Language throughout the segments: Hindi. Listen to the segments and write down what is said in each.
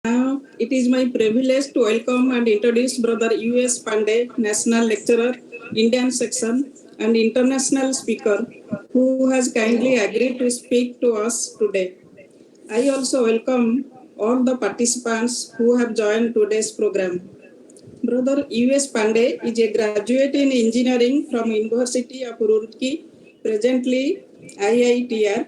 Now, it is my privilege to welcome and introduce Brother U.S. Pandey, National Lecturer, Indian Section, and International Speaker, who has kindly agreed to speak to us today. I also welcome all the participants who have joined today's program. Brother U.S. Pandey is a graduate in engineering from University of Roorkee, presently IITR.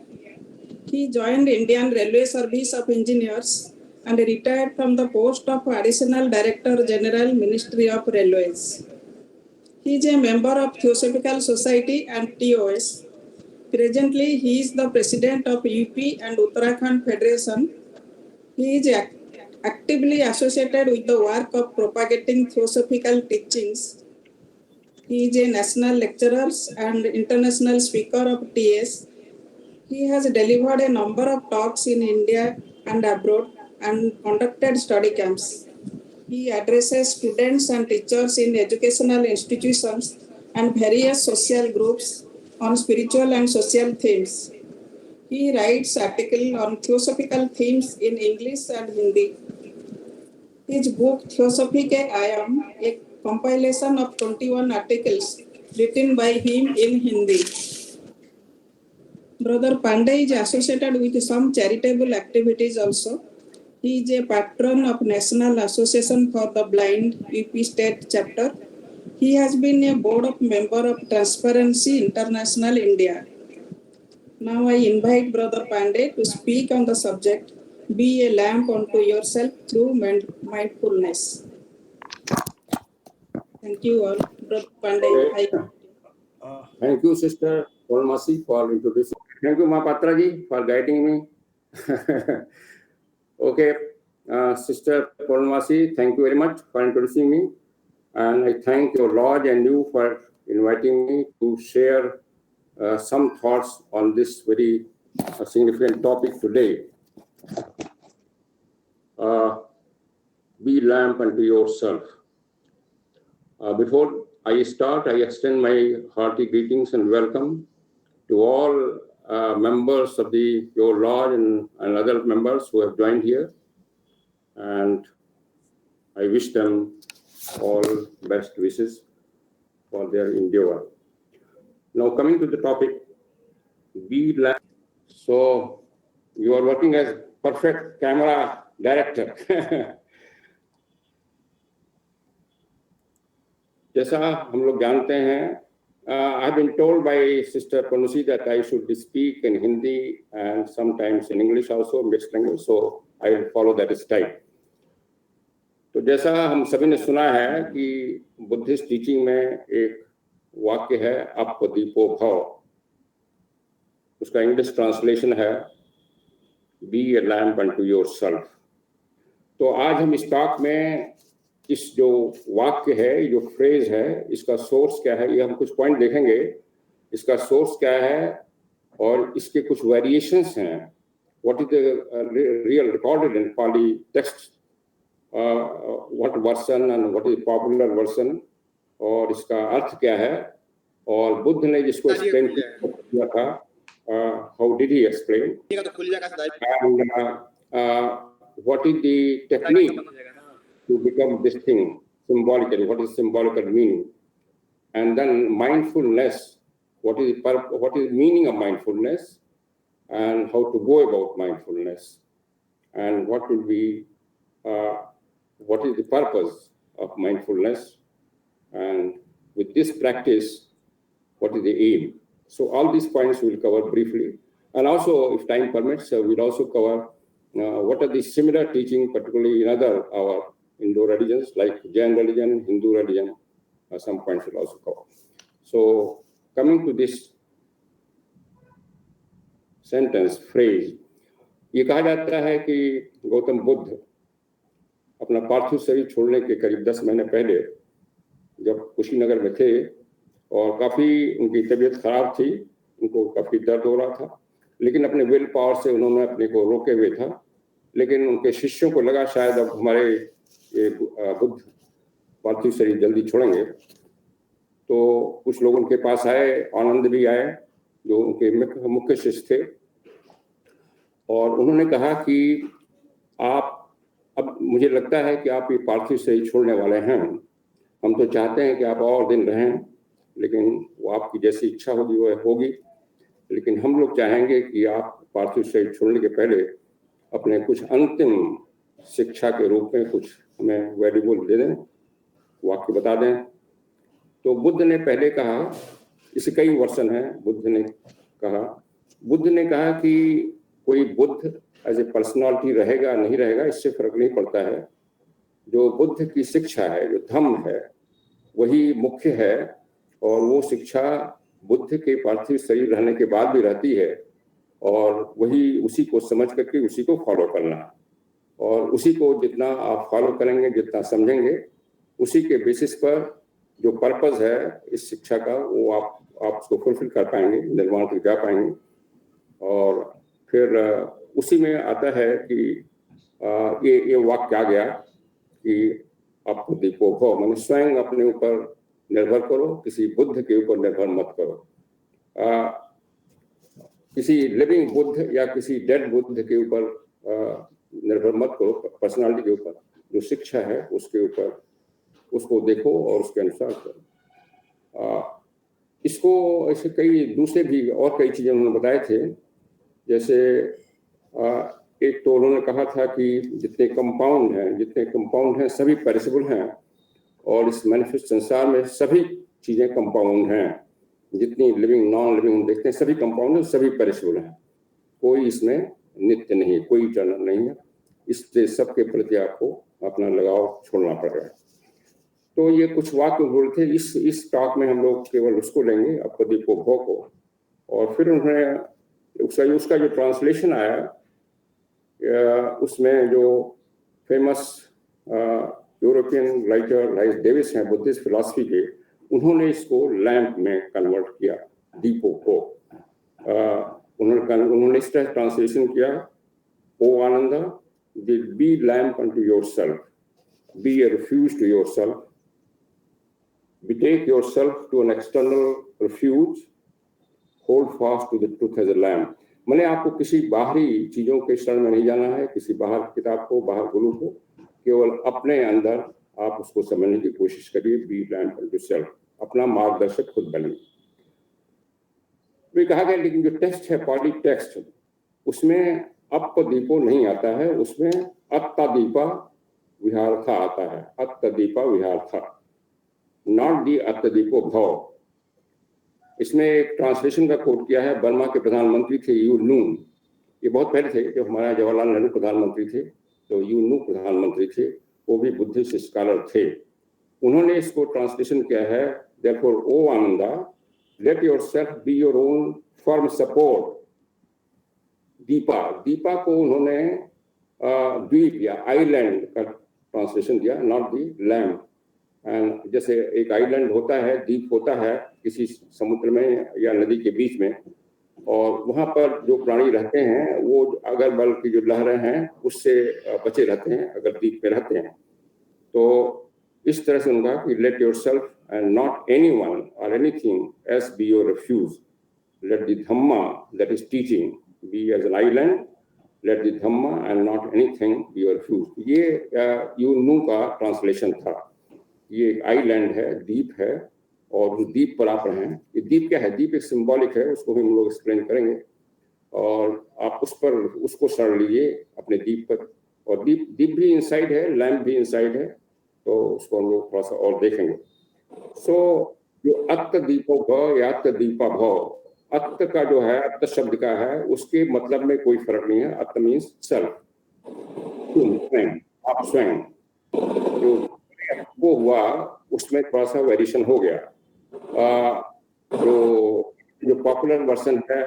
He joined Indian Railway Service of Engineers and retired from the post of Additional Director General, Ministry of Railways. He is a member of Theosophical Society and TOS. Presently, he is the president of UP and Uttarakhand Federation. He is actively associated with the work of propagating Theosophical teachings. He is a national lecturer and international speaker of TS. He has delivered a number of talks in India and abroad and conducted study camps. He addresses students and teachers in educational institutions and various social groups on spiritual and social themes. He writes articles on theosophical themes in English and Hindi. His book Theosophy Ke Ayam, a compilation of 21 articles written by him in Hindi. Brother Pandey is associated with some charitable activities also. He is a patron of National Association for the Blind UP State Chapter. He has been a board of member of Transparency International India. Now I invite Brother Pandey to speak on the subject, Be a Lamp unto Yourself through Mindfulness. Thank you all. Brother Pandey. Thank you, Sister Purnamasi, for introducing. Thank you, Mahapatra ji, for guiding me. Okay, Sister Purnamasi, thank you very much for introducing me. And I thank your Lodge and you for inviting me to share some thoughts on this very significant topic today. Be lamp unto yourself. Before I start, I extend my hearty greetings and welcome to all members of your Lodge and other members who have joined here. And I wish them all best wishes for their endeavor. Now coming to the topic, be lamp. So you are working as perfect camera director. जैसा हम लोग जानते हैं, I have been told by Sister Purnamasi that I should speak in Hindi and sometimes in English also, mixed language, so I will follow that style. तो जैसा हम सभी ने सुना है कि बुद्धिस्ट टीचिंग में एक वाक्य है अप दीपो भव, उसका इंग्लिश ट्रांसलेशन है be a lamp unto yourself. तो आज हम इस टॉक में इस जो वाक्य है, जो फ्रेज है, इसका सोर्स क्या है, ये हम कुछ पॉइंट देखेंगे। इसका सोर्स क्या है और इसके कुछ वेरिएशंस हैं। What is the real recorded in Pali text, what version and what is popular version, और इसका अर्थ क्या है, और बुद्ध ने जिसको एक्सप्लेन किया था, how did he explain, what is the technique to become this thing symbolically, what is symbolical meaning, and then mindfulness, what is meaning of mindfulness, and how to go about mindfulness, and what will be what is the purpose of mindfulness, and with this practice, what is the aim. So all these points we'll cover briefly, and also if time permits, we'll also cover what are the similar teaching, particularly in other our Indo religions like Jain religion, Hindu religion, some points will also cover. So coming to this sentence, phrase, ये कहा जाता है कि गौतम बुद्ध अपना पार्थिव शरीर छोड़ने के करीब 10 महीने पहले जब कुशीनगर में थे और काफ़ी उनकी तबीयत खराब थी, उनको काफ़ी दर्द हो रहा था, लेकिन अपने विल पावर से उन्होंने अपने को रोके हुए था। लेकिन उनके शिष्यों को लगा शायद अब हमारे ये बुद्ध पार्थिव शरीर जल्दी छोड़ेंगे, तो कुछ लोग उनके पास आए, आनंद भी आए जो उनके मुख्य शिष्य थे, और उन्होंने कहा कि आप अब मुझे लगता है कि आप ये पार्थिव शरीर छोड़ने वाले हैं। हम तो चाहते हैं कि आप और दिन रहें, लेकिन वो आपकी जैसी इच्छा होगी वो होगी। लेकिन हम लोग चाहेंगे कि आप पार्थिव शरीर छोड़ने के पहले अपने कुछ अंतिम शिक्षा के रूप में कुछ हमें वैल्यूबल दे दें, वाक्य बता दें। तो बुद्ध ने पहले कहा, इसके कई वर्षन हैं, बुद्ध ने कहा कि कोई बुद्ध एज ए पर्सनालिटी रहेगा नहीं रहेगा इससे फर्क नहीं पड़ता है। जो बुद्ध की शिक्षा है, जो धम्म है, वही मुख्य है। और वो शिक्षा बुद्ध के पार्थिव शरीर रहने के बाद भी रहती है, और वही उसी को समझ करके उसी को फॉलो करना। और उसी को जितना आप फॉलो करेंगे, जितना समझेंगे, उसी के बेसिस पर जो पर्पस है इस शिक्षा का, वो आप उसको फुलफिल कर पाएंगे, निर्माण तक जा पाएंगे। और फिर उसी में आता है कि ये वाक्य आ गया कि आप दीपो भव, माने स्वयं अपने ऊपर निर्भर करो, किसी बुद्ध के ऊपर निर्भर मत करो। किसी लिविंग बुद्ध या किसी डेड बुद्ध के ऊपर निर्भर मत करो, पर्सनालिटी के ऊपर। जो शिक्षा है उसके ऊपर उसको देखो और उसके अनुसार करो। इसको ऐसे कई दूसरे भी और कई चीज़ें उन्होंने बताए थे। जैसे एक तो उन्होंने कहा था कि जितने कंपाउंड हैं सभी पेरिसेबल हैं, और इस मैनिफेस्ट संसार में सभी चीज़ें कंपाउंड हैं। जितनी लिविंग नॉन लिविंग हम देखते हैं सभी कंपाउंड हैं, सभी पेरिसेबल हैं। कोई इसमें नित्य नहीं है, कोई इटर्नल नहीं है। इससे सबके प्रति आपको अपना लगाव छोड़ना पड़ेगा। तो ये कुछ वाक्य बोल थे। इस टॉक में हम लोग केवल उसको लेंगे, अपदीपो भव को। और फिर उन्होंने उसका जो ट्रांसलेशन आया, उसमें जो famous European writer Rhys Davies हैं, बुद्धिस्ट फिलॉसफी के, उन्होंने इसको लैंप में कन्वर्ट किया, दीपो को। उन्होंने इस तरह ट्रांसलेशन किया, O Ananda, be lamp unto yourself, be a refuge to yourself, betake yourself to an external refuge, hold fast to the truth as a lamp। मैंने आपको किसी बाहरी चीजों के शरण में नहीं जाना है, किसी बाहर किताब को, बाहर गुरु को, केवल अपने अंदर आप उसको समझने की कोशिश करिए। बी लैंप अनटू सेल्फ, अपना मार्गदर्शक खुद बनिए। वे कहा गया, लेकिन जो टेक्स्ट है, पॉली टेक्स्ट, उसमें अपदीपो नहीं आता है, उसमें अत्तदीपा विहार्था आता है। अत्तदीपा विहार्था, नॉट दी अत्तदीपो भव। इसमें एक ट्रांसलेशन का कोट किया है, बर्मा के प्रधानमंत्री थे यू नून। ये बहुत पहले थे, जब हमारा जवाहरलाल नेहरू प्रधानमंत्री थे, तो यू नू प्रधानमंत्री थे, वो भी बुद्धिस्ट स्कॉलर थे। उन्होंने इसको ट्रांसलेशन किया है, therefore O Ananda, let yourself be your own firm support. दीपा को उन्होंने द्वीप या आइलैंड का ट्रांसलेशन दिया, नॉट दी लैम्प। एंड जैसे एक आइलैंड होता है, द्वीप होता है किसी समुद्र में या नदी के बीच में, और वहाँ पर जो प्राणी रहते हैं वो अगल बगल की जो लहरें हैं उससे बचे रहते हैं अगर द्वीप में रहते हैं। तो इस तरह से उनका कि let yourself and not anyone और anything else be your refuge, let the Dhamma that is teaching be as an island, let the Dhamma and not anything be your refuge. ये यू नू का ट्रांसलेशन था। ये आइलैंड है, द्वीप है, और उस द्वीप पर आप रहें। ये द्वीप क्या है? द्वीप एक सिंबॉलिक है, उसको भी हम लोग एक्सप्लेन करेंगे। और आप उस पर उसको सर लीजिए अपने द्वीप पर, और द्वीप भी इनसाइड है, लैम्प भी इनसाइड है, तो उसको हम लोग थोड़ा सा और देखेंगे। सो जो अत्त दीपो भव या अत्त दीपा भव, अत्त का जो है, अत्त शब्द का है, उसके मतलब में कोई फर्क नहीं है। अत्त मीन्स सेल्फ, स्वयं, आप स्वयं। जो वो हुआ उसमें थोड़ा सा वेरिएशन हो गया। जो पॉपुलर वर्जन है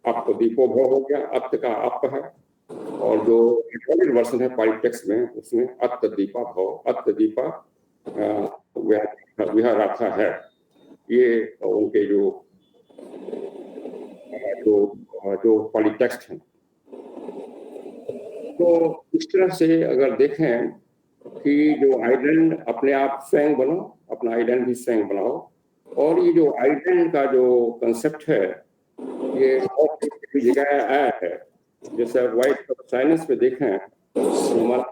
अप दीपो भव हो गया, अत्त का अप है, और जो रिकॉर्डेड वर्जन है पॉलिटेक्स्ट में उसमें अत्त दीपा भव, अत्त दीपा विहाराथा है। ये उनके जो पॉलिटेक्स्ट हैं। तो इस तरह से अगर देखें कि जो आइलैंड अपने आप स्वयं बनो, अपना आइलैंड भी स्वयं बनाओ। और ये जो आइलैंड का जो कंसेप्ट है, ये बहुत जगह आया है। जैसे वाइट साइंस में देखें, हमारा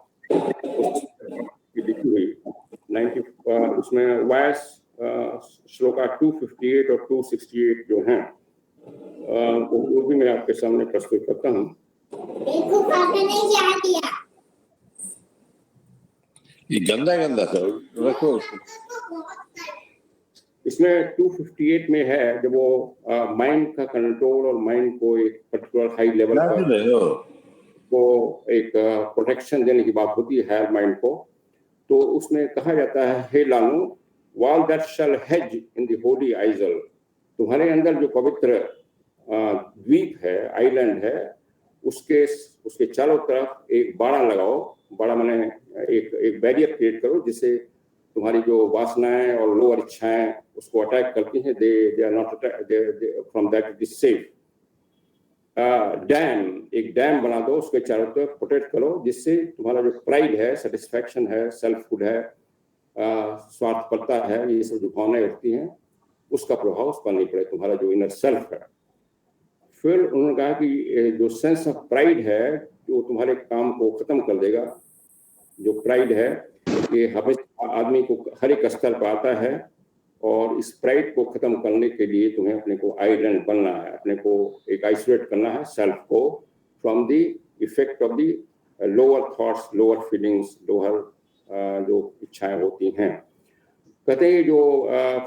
उसमें वायस श्लोका 258 और 268 जो हैं वो भी मैं आपके सामने प्रस्तुत करता हूँ। ये गंदा गंदा सर रखो उसको। इसमें 258 में है जब वो माइंड का कंट्रोल और माइंड को एक पर्टिकुलर हाई लेवल पर को एक प्रोटेक्शन देने की बात होती है माइंड को। तो उसमें कहा जाता है, हे लानू, while that shall hedge in the holy isle, तुम्हारे अंदर जो पवित्र द्वीप है, आइलैंड है, उसके चारों तरफ एक बाड़ा लगाओ। बाड़ा माने एक बैरियर क्रिएट करो जिससे तुम्हारी जो वासनाएं और लोअर इच्छाएं उसको अटैक करती हैं, they are not from that it is safe. Dam, एक डैम बना दो, उसके चारों तरफ प्रोटेक्ट करो जिससे तुम्हारा जो प्राइड है, सेटिस्फैक्शन है, सेल्फहुड है, स्वार्थपरता है, ये सब जो भावनाएं होती हैं उसका प्रभाव उस पर नहीं पड़े, तुम्हारा जो इनर सेल्फ है। फिर उन्होंने कहा कि जो सेंस ऑफ प्राइड है जो तुम्हारे काम को खत्म कर देगा। जो प्राइड है ये हमेशा आदमी को हर एक स्तर पर आता है और इस प्राइड को खत्म करने के लिए तुम्हें अपने को आइलैंड बनना है, अपने को एक आइसोलेट करना है सेल्फ को from the effect of the lower thoughts, lower feelings, lower जो इच्छाएं होती हैं। कहते हैं जो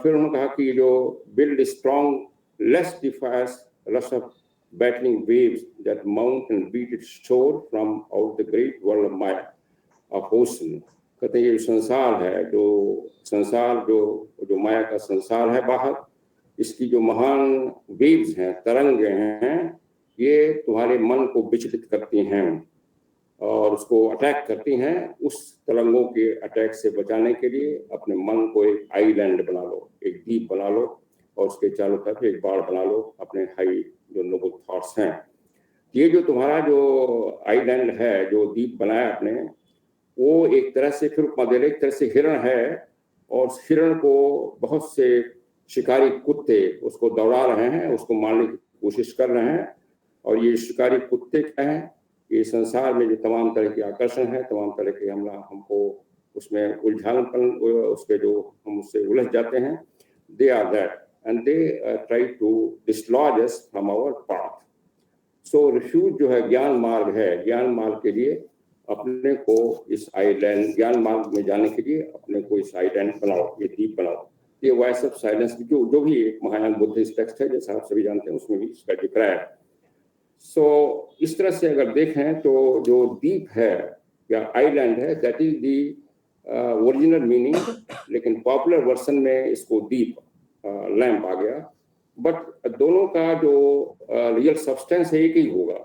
फिर उन्होंने कहा कि जो build strong less defiers rush of battling waves that mount and beat its shore from out the great world of Maya of ocean. कहते हैं ये संसार है, जो संसार जो माया का संसार है बाहर, इसकी जो महान वेव्स हैं, तरंगे हैं, ये तुम्हारे मन को विचलित करती हैं और उसको अटैक करती हैं। उस तरंगों के अटैक से बचाने के लिए अपने मन को एक आइलैंड बना लो, एक द्वीप बना लो और उसके चारों तरफ एक बाड़ बना लो अपने हाई जो नोबल थॉट्स हैं। ये जो तुम्हारा जो आइलैंड है, जो द्वीप बनाया आपने, वो एक तरह से फिर उपमा दे रहे, एक तरह से हिरण है और हिरण को बहुत से शिकारी कुत्ते उसको दौड़ा रहे हैं, उसको मारने की कोशिश कर रहे हैं। और ये शिकारी कुत्ते क्या हैं? ये संसार में जो तमाम तरह के आकर्षण है, तमाम तरह के हमको उसमें उलझानपन, उसके जो हम उससे उलझ जाते हैं, they are that and they try to dislodge us from our path. So refuge जो है ज्ञान मार्ग है, ज्ञान मार्ग के लिए अपने को इस आइलैंड, ज्ञान मार्ग में जाने के लिए अपने को इस आइलैंड बनाओ, ये द्वीप बनाओ। ये वॉइस ऑफ साइलेंस जो भी एक महायान बुद्धिस्ट टेक्स्ट है जैसा आप सभी जानते हैं, उसमें भी इसका जिक्र है। सो इस तरह से अगर देखें तो जो द्वीप है या आइलैंड है, that is the original meaning, लेकिन पॉपुलर वर्जन में इसको द्वीप लैंप आ गया। बट दोनों का जो रियल सब्सटेंस है एक ही होगा,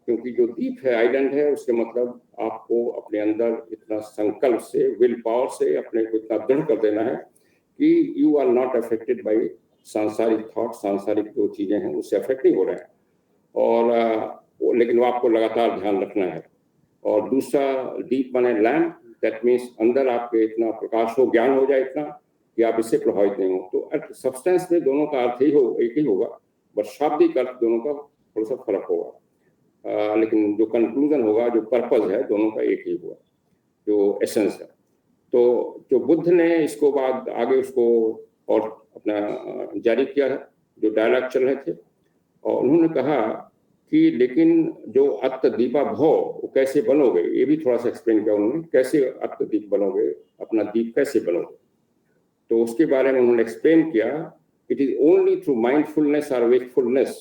क्योंकि जो द्वीप है, आइलैंड है, उसके मतलब आपको अपने अंदर इतना संकल्प से, विल पावर से अपने को इतना दृढ़ कर देना है कि you are not affected by सांसारिक थॉट, सांसारिक जो चीजें हैं उससे अफेक्ट नहीं हो रहे हैं। और लेकिन वो आपको लगातार ध्यान रखना है। और दूसरा डीप माने लैम्प, दैट मीन्स अंदर आपके इतना प्रकाश हो, ज्ञान हो जाए इतना कि आप इससे प्रभावित नहीं हो। तो सब्सटेंस में दोनों का अर्थ एक ही होगा, बट शाब्दिक अर्थ दोनों का थोड़ा सा फर्क होगा। लेकिन जो कंक्लूजन होगा, जो पर्पज है, दोनों का एक ही होगा, जो एसेंस है। तो जो बुद्ध ने इसको बाद आगे उसको और अपना जारी किया है, जो डायलॉग चल रहे थे, और उन्होंने कहा कि लेकिन जो अत्तदीपा भव, वो कैसे बनोगे, ये भी थोड़ा सा एक्सप्लेन किया उन्होंने, कैसे अत्तदीप बनोगे, अपना दीप कैसे बनोगे। तो उसके बारे में उन्होंने एक्सप्लेन किया, it is only through mindfulness और वेकफुलनेस,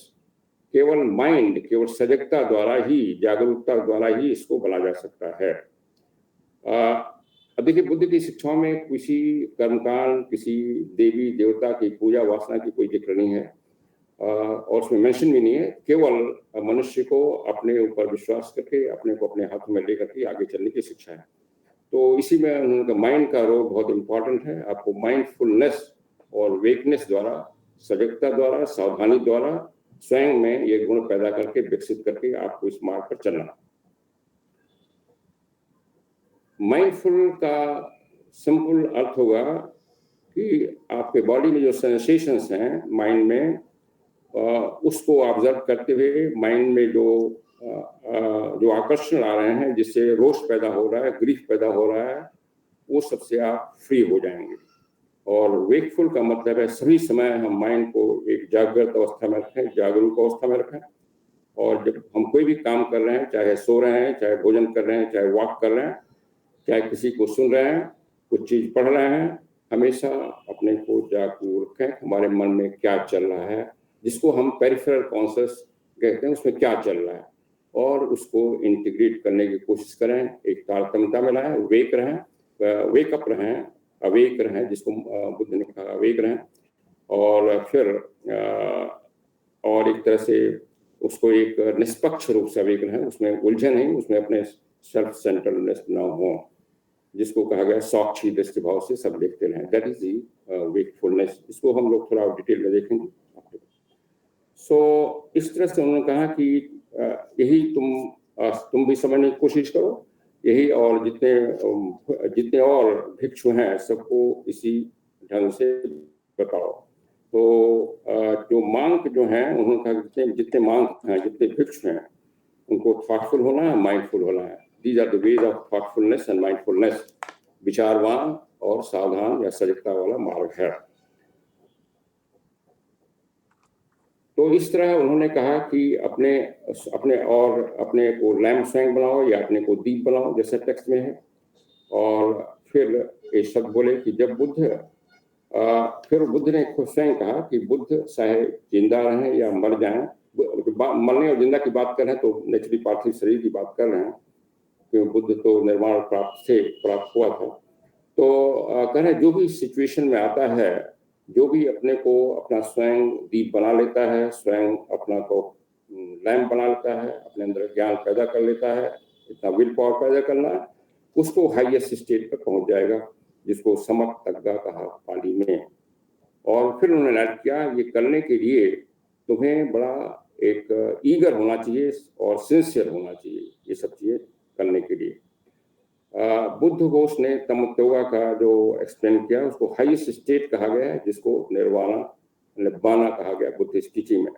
केवल माइंड, केवल सजगता द्वारा ही, जागरूकता द्वारा ही इसको बना जा सकता है। अब देखिए, बुद्ध की शिक्षाओं में किसी कर्मकांड, किसी देवी देवता की पूजा वासना की कोई जिक्र नहीं है, और उसमें मेंशन भी नहीं है। केवल मनुष्य को अपने ऊपर विश्वास करके, अपने को अपने हाथों में लेकर के आगे चलने की शिक्षा है। तो इसी में उनका माइंड का रोल बहुत इंपॉर्टेंट है। आपको माइंडफुलनेस और वेकनेस द्वारा, सजगता द्वारा, सावधानी द्वारा स्वयं में ये गुण पैदा करके, विकसित करके आपको इस मार्ग पर चलना। माइंडफुल का सिंपल अर्थ होगा कि आपके बॉडी में जो सेंसेशंस हैं माइंड में, उसको ऑब्जर्व करते हुए माइंड में जो आकर्षण आ रहे हैं, जिससे रोष पैदा हो रहा है, ग्रीफ पैदा हो रहा है, वो सबसे आप फ्री हो जाएंगे। और वेकफुल का मतलब है सभी समय हम माइंड को एक जागृत अवस्था में रखें, जागरूक अवस्था में रखें। और जब हम कोई भी काम कर रहे हैं, चाहे सो रहे हैं, चाहे भोजन कर रहे हैं, चाहे वॉक कर रहे हैं, चाहे किसी को सुन रहे हैं, कुछ चीज पढ़ रहे हैं, हमेशा अपने को जागरूक रखें हमारे मन में क्या चल रहा है, जिसको हम पेरिफेरल कॉन्शियस कहते हैं, उसमें क्या चल रहा है, और उसको इंटीग्रेट करने की कोशिश करें, एक तारतम्यता में लाएं, वेकअप रहें, अवेक रहें, जिसको बुद्ध ने कहा अवेक रहें। और फिर और एक तरह से उसको एक निष्पक्ष रूप से अवेक रहें, उसमें उलझन नहीं, उसमें अपने सेल्फ सेंटर्डनेस ना हो, जिसको कहा गया साक्षी दृष्टि भाव से सब देखते रहें, दैट इज दी वेकफुलनेस। इसको हम लोग थोड़ा डिटेल में देखेंगे। सो इस तरह से उन्होंने कहा कि यही तुम भी समझने की कोशिश करो, यही, और जितने और भिक्षु हैं सबको इसी ढंग से बताओ। तो जो मांग जो हैं, उन्होंने कहा जितने मांग हैं, जितने भिक्षु हैं, उनको थॉटफुल होना है, माइंडफुल होना है। These are the ways of thoughtfulness and mindfulness. विचारवान और सावधान या सजगता वाला मार्ग है। तो इस तरह उन्होंने कहा कि अपने को लैम्प स्वयं बनाओ या अपने को दीप बनाओ, जैसे टेक्स्ट में है। और फिर ये शब्द बोले कि जब फिर बुद्ध ने खुद स्वयं कहा कि बुद्ध चाहे जिंदा रहें या मर जाएं, मरने और जिंदा की बात कर रहे हैं तो नेचुरली पार्थिव शरीर की बात कर रहे हैं, क्योंकि बुद्ध तो निर्वाण प्राप्त हुआ था। तो कह रहे जो भी सिचुएशन में आता है, जो भी अपने को अपना स्वयं दीप बना लेता है, स्वयं अपना को लैम्प बना लेता है, अपने अंदर ज्ञान पैदा कर लेता है, इतना विल पावर पैदा करना, उसको हाईएस्ट स्टेट पर पहुंच जाएगा, जिसको समक तग्गा कहा पाली में। और फिर उन्होंने ऐड किया, ये करने के लिए तुम्हें बड़ा एक ईगर होना चाहिए और सिंसियर होना चाहिए, ये सब चीजें करने के लिए। बुद्ध घोष ने तमोत्योगा का जो एक्सप्लेन किया, उसको हाईएस्ट स्टेट कहा गया है, जिसको निर्वाणा कहा गया बुद्धिस्ट टीचिंग में।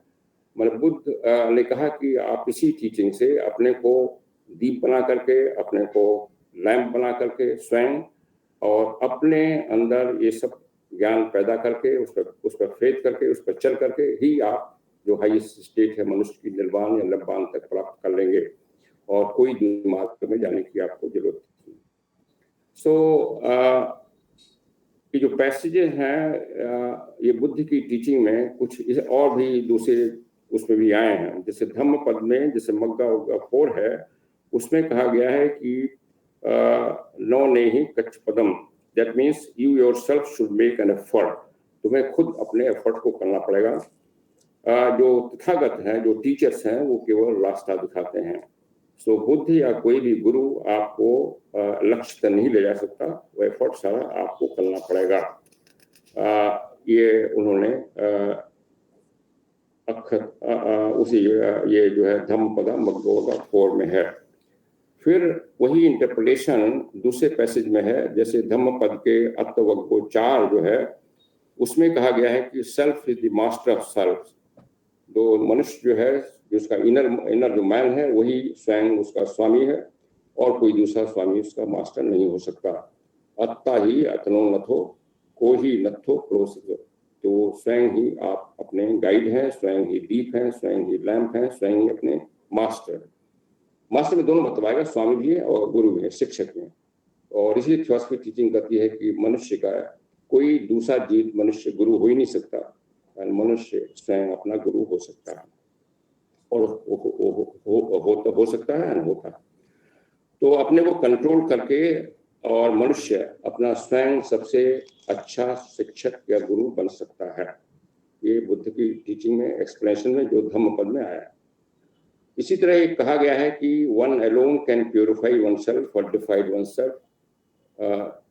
मतलब बुद्ध ने कहा कि आप इसी टीचिंग से अपने को दीप बना करके, अपने को लैम्प बना करके स्वयं, और अपने अंदर ये सब ज्ञान पैदा करके, उस पर फेथ करके, उस पर चल करके ही आप जो हाईएस्ट स्टेट है मनुष्य की, निर्वाण या लब्बान तक प्राप्त कर लेंगे, और कोई दूसरे मार्ग में जाने की आपको जरूरत नहीं। सो ये जो पैसेजेस हैं, ये बुद्ध की टीचिंग में कुछ और भी दूसरे उसमें भी आए हैं। जैसे धम्म पद में, जैसे मग्गा 4 है, उसमें कहा गया है कि नो नेहि कच्च पदम, that means you yourself should make an effort. तुम्हें खुद अपने एफर्ट को करना पड़ेगा। जो तथागत हैं, जो टीचर्स हैं, वो केवल रास्ता दिखाते हैं। सो बुद्ध या कोई भी गुरु आपको लक्ष्य तक नहीं ले जा सकता, वो एफर्ट सारा आपको करना पड़ेगा। ये उन्होंने ये जो है धम्मपद मग्गा 4 में है। फिर वही इंटरप्रिटेशन दूसरे पैसेज में है, जैसे धम्मपद के अत्तवग्गो 4 जो है, उसमें कहा गया है कि self is the master of self. तो मनुष्य जो है, जिसका इनर जो मैन है, वही स्वयं उसका स्वामी है, और कोई दूसरा स्वामी उसका मास्टर नहीं हो सकता। अत्ता ही अतनो नथो को ही नथो प्रोसित। तो स्वयं ही आप अपने गाइड हैं, स्वयं ही दीप हैं, स्वयं ही लैंप हैं, स्वयं ही अपने मास्टर में दोनों मतलब आएगा, स्वामी भी है और गुरु भी है, शिक्षक भी है। और इसलिए थियोसॉफी टीचिंग करती है कि मनुष्य का कोई दूसरा जीव मनुष्य गुरु हो ही नहीं सकता, मनुष्य स्वयं अपना गुरु हो सकता है, और हो सकता है और होता है। तो अपने को कंट्रोल करके और मनुष्य अपना स्वयं सबसे अच्छा शिक्षक या गुरु बन सकता है। ये बुद्ध की टीचिंग में, एक्सप्लेनेशन में, जो धम्मपद में आया है। इसी तरह एक कहा गया है कि one alone can purify one self और डिफाइड वन सेल्फ।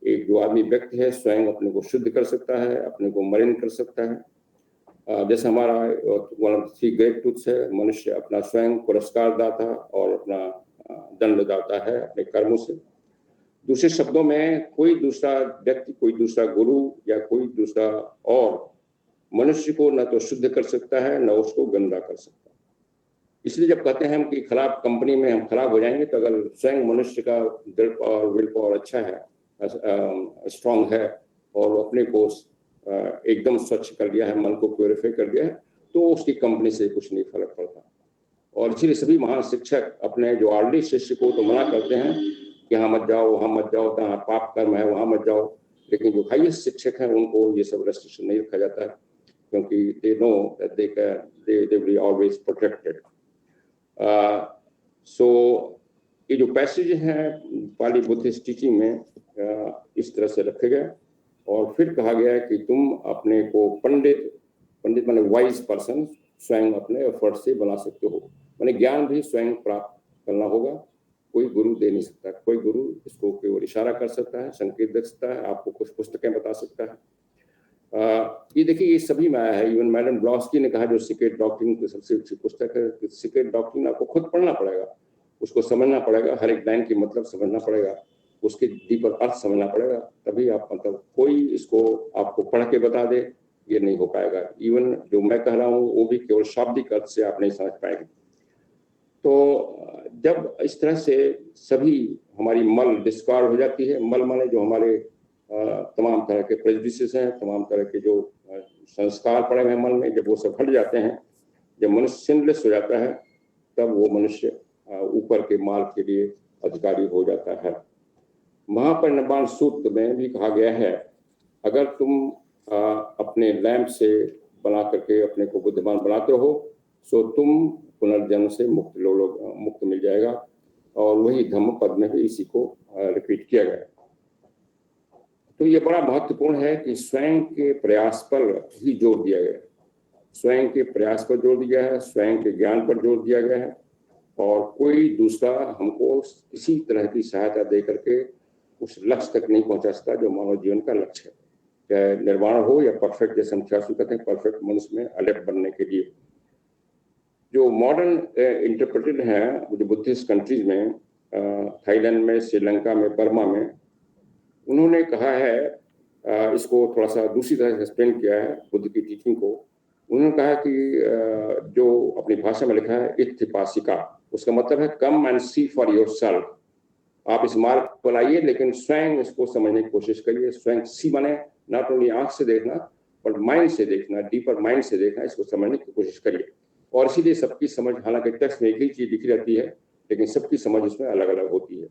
एक जो आदमी व्यक्ति है, स्वयं अपने को शुद्ध कर सकता है, अपने को मलिन कर सकता है। जैसे हमारा one of three great truths है, मनुष्य अपना स्वयं पुरस्कार दाता और अपना दंड दाता है अपने कर्मों से। दूसरे शब्दों में, कोई दूसरा व्यक्ति, कोई दूसरा गुरु या कोई दूसरा और मनुष्य को न तो शुद्ध कर सकता है, न उसको गंदा कर सकता है। इसलिए जब कहते हैं हम कि खराब कंपनी में हम खराब हो जाएंगे, तो अगर स्वयं मनुष्य का दिल और विल पावर अच्छा है, स्ट्रांग है, और अपने को एकदम स्वच्छ कर लिया है, मन को प्योरीफाई कर दिया है, तो उसकी कंपनी से कुछ नहीं फर्क पड़ता। और इसीलिए सभी महान शिक्षक अपने जो ऑलरेडी शिष्य को तो मना करते हैं कि यहाँ मत जाओ, वहाँ मत जाओ, जहाँ पाप कर्म है वहाँ मत जाओ, लेकिन जो हाईएस्ट शिक्षक हैं उनको ये सब रेस्ट्रिक्शन नहीं रखा जाता है, क्योंकि they know that they will be always protected. So ये जो पैसेज हैं पाली बुद्धिस्ट टीचिंग में इस तरह से रखे गए, और फिर कहा गया है कि तुम अपने को पंडित माने वाइज पर्सन स्वयं अपने एफर्ट से बना सकते हो, माने ज्ञान भी स्वयं प्राप्त करना होगा, कोई गुरु दे नहीं सकता। कोई गुरु इसको केवल इशारा कर सकता है, संकेत दे सकता है, आपको कुछ पुस्तकें बता सकता है। ये देखिए ये सभी में आया है। इवन मैडम ब्लॉस्की ने कहा जो सीक्रेट डॉक्ट्रिन की सबसे अच्छी पुस्तक है, सीक्रेट डॉक्ट्रिन आपको खुद पढ़ना पड़ेगा, उसको समझना पड़ेगा, हर एक लाइन की मतलब समझना पड़ेगा, उसके डीपर अर्थ समझना पड़ेगा, तभी आप मतलब कोई इसको आपको पढ़ के बता दे ये नहीं हो पाएगा। इवन जो मैं कह रहा हूँ वो भी केवल शाब्दिक अर्थ से आप नहीं समझ पाएंगे। तो जब इस तरह से सभी हमारी मल डिस्कार्ड हो जाती है, मल माने जो हमारे तमाम तरह के प्रेजुडिसेस हैं, तमाम तरह के जो संस्कार पड़े हुए हैं मन में, जब वो सब हट जाते हैं, जब मनुष्य सिनलेस हो जाता है, तब वो मनुष्य ऊपर के माल के लिए अधिकारी हो जाता है। महापरिनिर्वाण सूत्र में भी कहा गया है, अगर तुम अपने लैंप से बना करके अपने को बुद्धिमान बनाते हो, सो तुम पुनर्जन्म से मुक्त मिल जाएगा। और वही धम्म पद में भी इसी को रिपीट किया गया। तो ये बड़ा महत्वपूर्ण है कि स्वयं के प्रयास पर ही जोर दिया गया है, स्वयं के प्रयास पर जोर दिया है, स्वयं के ज्ञान पर जोर दिया गया है, और कोई दूसरा हमको किसी तरह की सहायता दे करके उस लक्ष्य तक नहीं पहुंचा सकता जो मानव जीवन का लक्ष्य है, चाहे निर्वाण हो या परफेक्ट, जैसे हम शास्त्र कहते हैं परफेक्ट मनुष्य में अलेप बनने के लिए। जो मॉडर्न इंटरप्रेटेड हैं जो बुद्धिस्ट कंट्रीज में, थाईलैंड में, श्रीलंका में, बर्मा में, उन्होंने कहा है, इसको थोड़ा सा दूसरी तरह से एक्सप्लेन किया है बुद्ध की टीचिंग को। उन्होंने कहा कि जो अपनी भाषा में लिखा है इत्थिपासिका, उसका मतलब है come and see for yourself. आप इस मार्ग पर आइए लेकिन स्वयं इसको समझने की कोशिश करिए। स्वयं सी माने नॉट ओनली आंख से देखना, पर माइंड से देखना, डीपर माइंड से देखना, इसको समझने की कोशिश करिए। और इसीलिए सबकी समझ, हालांकि टेक्स्ट में एक ही चीज लिखी रहती है, लेकिन सबकी समझ इसमें अलग अलग होती है।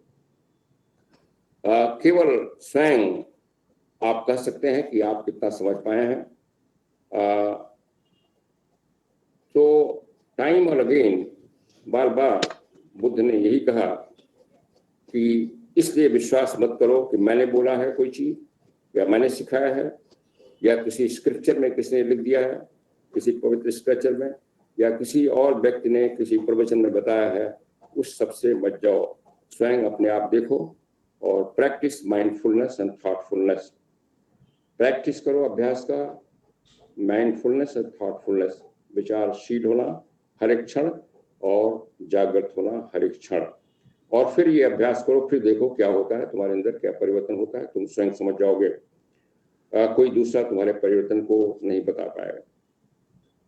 केवल स्वयं आप कह सकते हैं कि आप कितना समझ पाए हैं। तो टाइम और अगेन बार बार बुद्ध ने यही कहा कि इसलिए विश्वास मत करो कि मैंने बोला है कोई चीज या मैंने सिखाया है या किसी स्क्रिप्चर में किसी ने लिख दिया है, किसी पवित्र स्क्रिप्चर में, या किसी और व्यक्ति ने किसी प्रवचन में बताया है, उस सबसे बच जाओ। स्वयं अपने आप देखो और practice mindfulness and thoughtfulness. Practice करो अभ्यास का माइंडफुलनेस एंड थॉटफुलनेस, विचारशील होना हर एक क्षण और जागृत होना हर एक क्षण। और फिर ये अभ्यास करो, फिर देखो क्या होता है, तुम्हारे अंदर क्या परिवर्तन होता है, तुम स्वयं समझ जाओगे। कोई दूसरा तुम्हारे परिवर्तन को नहीं बता पाएगा।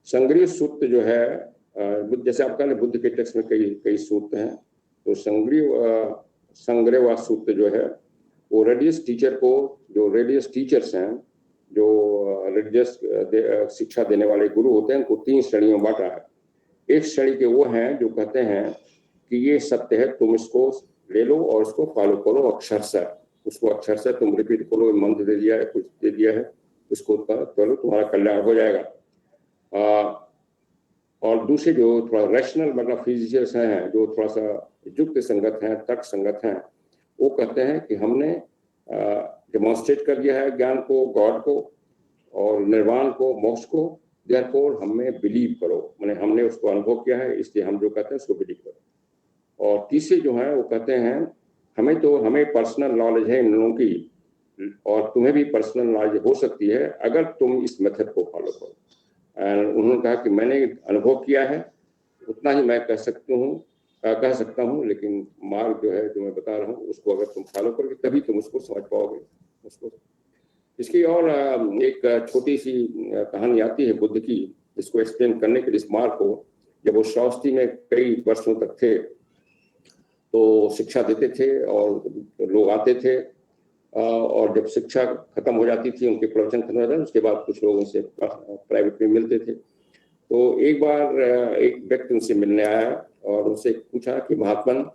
संग्रह सूत्र जो है, जैसे आप कहें बुद्ध के टेक्स्ट में कई सूत्र हैं, तो संग्रह सूत्र जो है वो रिलीजियस टीचर को, जो रिलीजियस टीचर्स हैं, जो रिलीजियस शिक्षा देने वाले गुरु होते हैं, उनको 3 श्रेणियों में बांटा है। एक श्रेणी के वो हैं जो कहते हैं कि ये सत्य है, तुम इसको ले लो और इसको फॉलो करो अक्षरशः, उसको अक्षरशः तुम रिपीट करो, मंत्र दे दिया है, कुछ दे दिया है, उसको करो, तुम्हारा कल्याण हो जाएगा। और दूसरे जो थोड़ा रैशनल मतलब फिजिशियंस हैं, जो थोड़ा सा युक्त संगत हैं, तर्क संगत हैं, वो कहते हैं कि हमने डेमोन्स्ट्रेट कर दिया है ज्ञान को, गॉड को और निर्वाण को, मोक्ष को, देयरफॉर हमें बिलीव करो, माने हमने उसको अनुभव किया है, इसलिए हम जो कहते हैं उसको बिलीव करो। और तीसरे जो हैं वो कहते हैं हमें पर्सनल नॉलेज है इन लोगों की, और तुम्हें भी पर्सनल नॉलेज हो सकती है अगर तुम इस मेथड को फॉलो करो। एंड उन्होंने कहा कि मैंने अनुभव किया है, उतना ही मैं कह सकता हूँ, लेकिन मार्ग जो है जो मैं बता रहा हूँ उसको अगर तुम फॉलो करोगे तभी तुम उसको समझ पाओगे उसको। इसकी और एक छोटी सी कहानी आती है बुद्ध की, इसको एक्सप्लेन करने के लिए, इस मार्ग को। जब वो श्रावस्ती में कई वर्षों तक थे तो शिक्षा देते थे और लोग आते थे, और जब शिक्षा खत्म हो जाती थी, उनके प्रवचन खत्म हो जाते, उसके बाद कुछ लोग उनसे प्राइवेट में मिलते थे। तो एक बार एक व्यक्ति उनसे मिलने आया और उनसे पूछा कि महात्मन,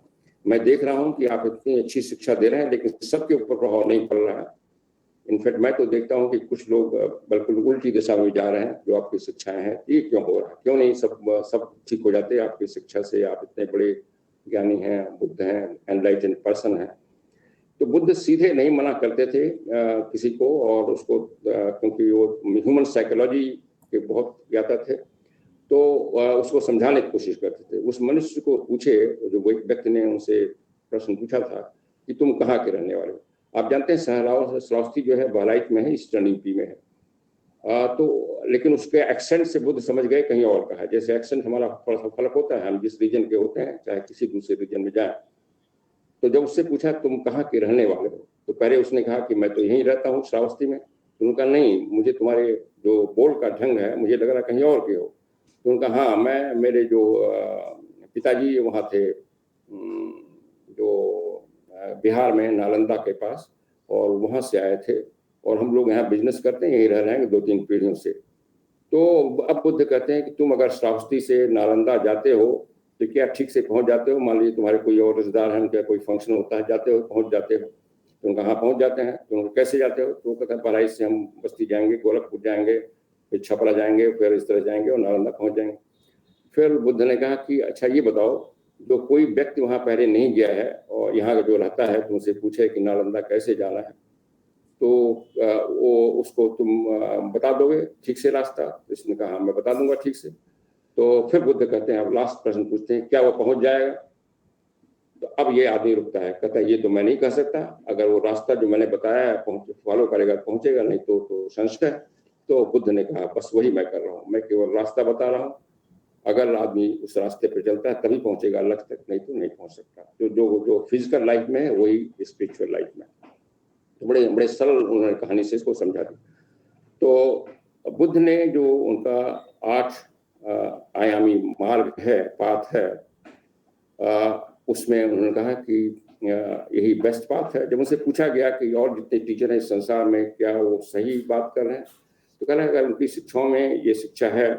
मैं देख रहा हूँ कि आप इतनी अच्छी शिक्षा दे रहे हैं, लेकिन सबके ऊपर प्रभाव नहीं पड़ रहा है। इनफैक्ट मैं तो देखता हूँ कि कुछ लोग बिल्कुल उल्टी दिशा में जा रहे हैं। जो आपकी शिक्षाएं हैं, ये क्यों हो रहा है? क्यों नहीं सब ठीक हो जाते आपकी शिक्षा से? आप इतने बड़े ज्ञानी हैं, बुद्ध हैं, एनलाइटेंड पर्सन हैं। तो बुद्ध सीधे नहीं मना करते थे किसी को, और उसको क्योंकि वो ह्यूमन साइकोलॉजी के बहुत ज्ञाता थे, तो उसको समझाने की कोशिश करते थे। उस मनुष्य को पूछे, जो व्यक्ति ने उनसे प्रश्न पूछा था कि तुम कहाँ के रहने वाले हो? आप जानते हैं श्रावस्ती जो है बहराइच में है, ईस्टर्न यूपी में है। तो लेकिन उसके एक्सेंट से बुद्ध समझ गए कहीं और का है। जैसे एक्सेंट हमारा थोड़ा सा फर्क होता है, हम जिस रीजन के होते हैं, चाहे किसी दूसरे रीजन में जाए। तो जब उससे पूछा तुम कहाँ के रहने वाले हो, तो पहले उसने कहा कि मैं तो यहीं रहता हूँ श्रावस्ती में। तो उनका नहीं, मुझे तुम्हारे जो बोल का ढंग है, मुझे लग रहा कहीं और के हो। तो उनका हाँ, मेरे जो पिताजी वहाँ थे, जो बिहार में नालंदा के पास, और वहाँ से आए थे, और हम लोग यहाँ बिजनेस करते हैं, यहीं रह रहे हैं 2-3 पीढ़ियों से। तो अब बुद्ध कहते हैं कि तुम अगर श्रावस्ती से नालंदा जाते हो तो क्या ठीक से पहुंच जाते हो? मान लीजिए तुम्हारे कोई और रिश्तेदार हैं, उनका कोई फंक्शन होता है, जाते हो, पहुंच जाते हो? तो उनका हाँ पहुंच जाते हैं। तो कैसे जाते हो? तो वो कहते हैं बहराइच से हम बस्ती जाएंगे, गोरखपुर जाएंगे, फिर छपरा जाएंगे, फिर इस तरह जाएंगे और नालंदा पहुंच जाएंगे। फिर बुद्ध ने कहा कि अच्छा ये बताओ, जो कोई व्यक्ति वहाँ पहले नहीं गया है और यहाँ जो रहता है, तुमसे पूछे कि नालंदा कैसे जाना है, तो वो उसको तुम बता दोगे ठीक से रास्ता? इसने कहा मैं बता दूंगा ठीक से। तो फिर बुद्ध कहते हैं, अब लास्ट प्रश्न पूछते हैं, क्या वो पहुंच जाएगा? तो अब ये आदमी रुकता है, कहता है ये तो मैं नहीं कह सकता। अगर वो रास्ता जो मैंने बताया है फॉलो करेगा पहुंचेगा, नहीं तो संशय। तो बुद्ध ने कहा बस वही मैं कर रहा हूँ, मैं केवल रास्ता बता रहा हूँ। अगर आदमी उस रास्ते पर चलता है तभी पहुंचेगा लक्ष्य तक, नहीं तो नहीं पहुंच सकता। जो फिजिकल लाइफ में है वही स्पिरिचुअल लाइफ में। तो बड़े बड़े सरल उन्होंने कहानी से इसको समझा दी। तो बुद्ध ने जो उनका 8 आयामी मार्ग है, पाथ है, उसमें उन्होंने कहा कि यही बेस्ट पाथ है। जब उनसे पूछा गया कि और जितने टीचर हैं इस संसार में, क्या वो सही बात कर रहे हैं, तो कह रहे हैं अगर उनकी शिक्षाओं में ये शिक्षा है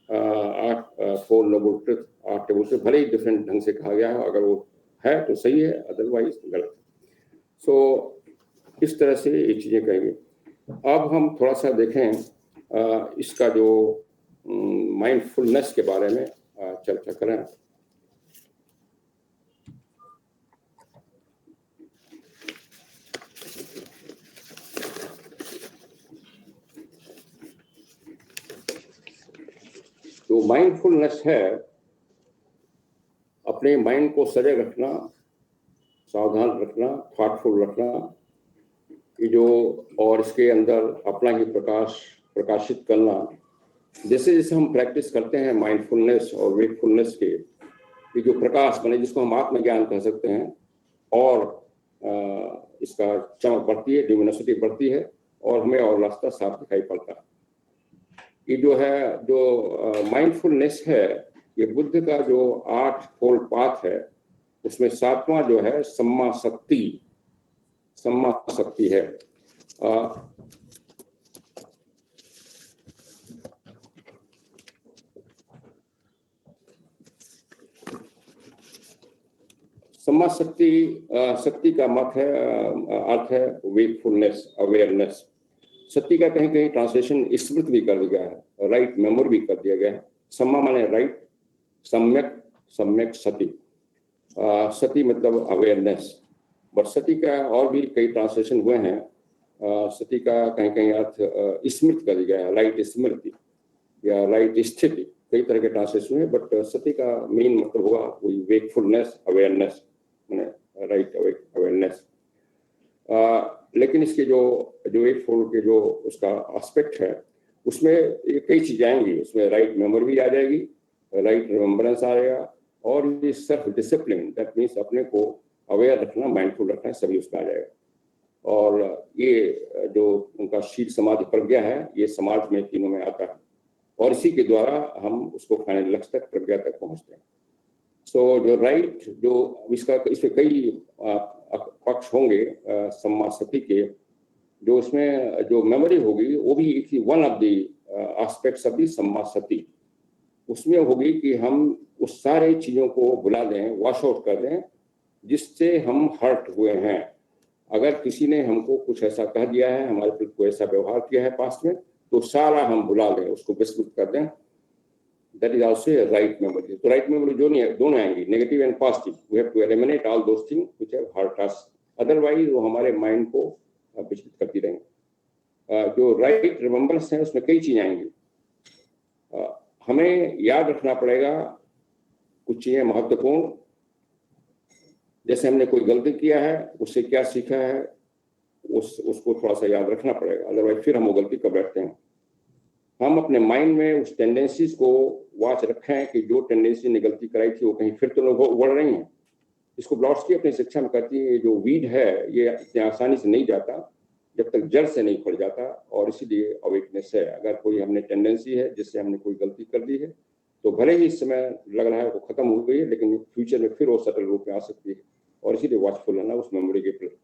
4 नोबल ट्रुथ, 8 टेबल ट्रुथ, भले ही डिफरेंट ढंग से कहा गया है, अगर वो है तो सही है, अदरवाइज गलत है। सो इस तरह से ये चीज़ें कहेंगे। अब हम थोड़ा सा देखें इसका जो माइंडफुलनेस के बारे में चर्चा करें। तो माइंडफुलनेस है अपने माइंड को सजग रखना, सावधान रखना, थॉटफुल रखना, कि जो और इसके अंदर अपना ही प्रकाशित करना। जैसे जैसे हम प्रैक्टिस करते हैं माइंडफुलनेस और वेकफुलनेस के, कि जो प्रकाश बने, जिसको हम आत्मज्ञान कह सकते हैं, और इसका चमक बढ़ती है, ल्यूमिनोसिटी बढ़ती है, और हमें और रास्ता साफ दिखाई पड़ता है। ये जो है, जो माइंडफुलनेस है, ये बुद्ध का जो 8 फोल्ड पाथ है, उसमें 7वां जो है सम्मा शक्ति है। सम्मा शक्ति का मत है, अर्थ है वेकफुलनेस, अवेयरनेस। शक्ति का कहीं कहीं ट्रांसलेशन स्मृत भी कर दिया गया है, राइट मेमोरी भी कर दिया गया है। सम्मा माने राइट, सम्यक सती। सती मतलब अवेयरनेस, बट सती का और भी कई ट्रांसलेशन हुए हैं। सती का कहीं कहीं अर्थ स्मृत कर दिया है, राइट स्मृति या राइट स्थिति, कई तरह के ट्रांसलेशन हुए, बट सती का मेन मतलब होगा वही वेकफुलनेस, अवेयरनेस, माने राइट अवेयरनेस। लेकिन इसके जो 8 फोल्ड के जो उसका एस्पेक्ट है, उसमें ये कई चीजें आएंगी। उसमें राइट मेमोरी भी आ जाएगी, राइट रिमेम्बरेंस आ जाएगा, और ये सेल्फ डिसिप्लिन, दैट मीन्स अपने को अवेयर रखना, माइंडफुल रखना, सभी उसमें आ जाएगा। और ये जो उनका शील समाधि प्रज्ञा है, ये समाज में तीनों में आता है, और इसी के द्वारा हम उसको फाइनल लक्ष्य तक, प्रज्ञा तक पहुंचते हैं। सो जो राइट जो इसमें कई पक्ष होंगे सम्मासति के, जो उसमें जो मेमोरी होगी वो भी one of the aspects of the sammasati. उसमें होगी कि हम उस सारे चीजों को भुला दें, वॉश आउट कर दें जिससे हम हर्ट हुए हैं। अगर किसी ने हमको कुछ ऐसा कह दिया है, हमारे प्रति कोई ऐसा व्यवहार किया है पास्ट में, तो सारा हम भुला दें, उसको विस्मृत कर दें। That is also a right memory. तो राइट मेमोरी दोनों आएंगी, negative and positive. We have to eliminate all those things which have hurt us, otherwise वो हमारे माइंड को विचलित करती रहेंगी। जो राइट रिमेम्बरेंस है उसमें कई चीजें आएंगी। हमें याद रखना पड़ेगा कुछ चीजें महत्वपूर्ण, जैसे हमने कोई गलती किया है, उससे क्या सीखा है, उसको थोड़ा सा याद रखना पड़ेगा, अदरवाइज फिर हम वो गलती कर बैठते हैं। हम अपने माइंड में उस टेंडेंसीज को वॉच रखें कि जो टेंडेंसी ने गलती कराई थी वो कहीं फिर तो उड़ रही हैं। इसको ब्लॉट्सकी अपनी शिक्षा में कहती है, जो वीड है ये इतनी आसानी से नहीं जाता जब तक जड़ से नहीं खुल जाता, और इसीलिए अवेकनेस है। अगर कोई हमने टेंडेंसी है जिससे हमने कोई गलती कर दी है, तो भले ही इस समय लग रहा है वो खत्म हो गई है, लेकिन फ्यूचर में फिर वो सटल रूप में आ सकती है, और इसीलिए वॉचफुल रहना उस मेमोरी के प्रति।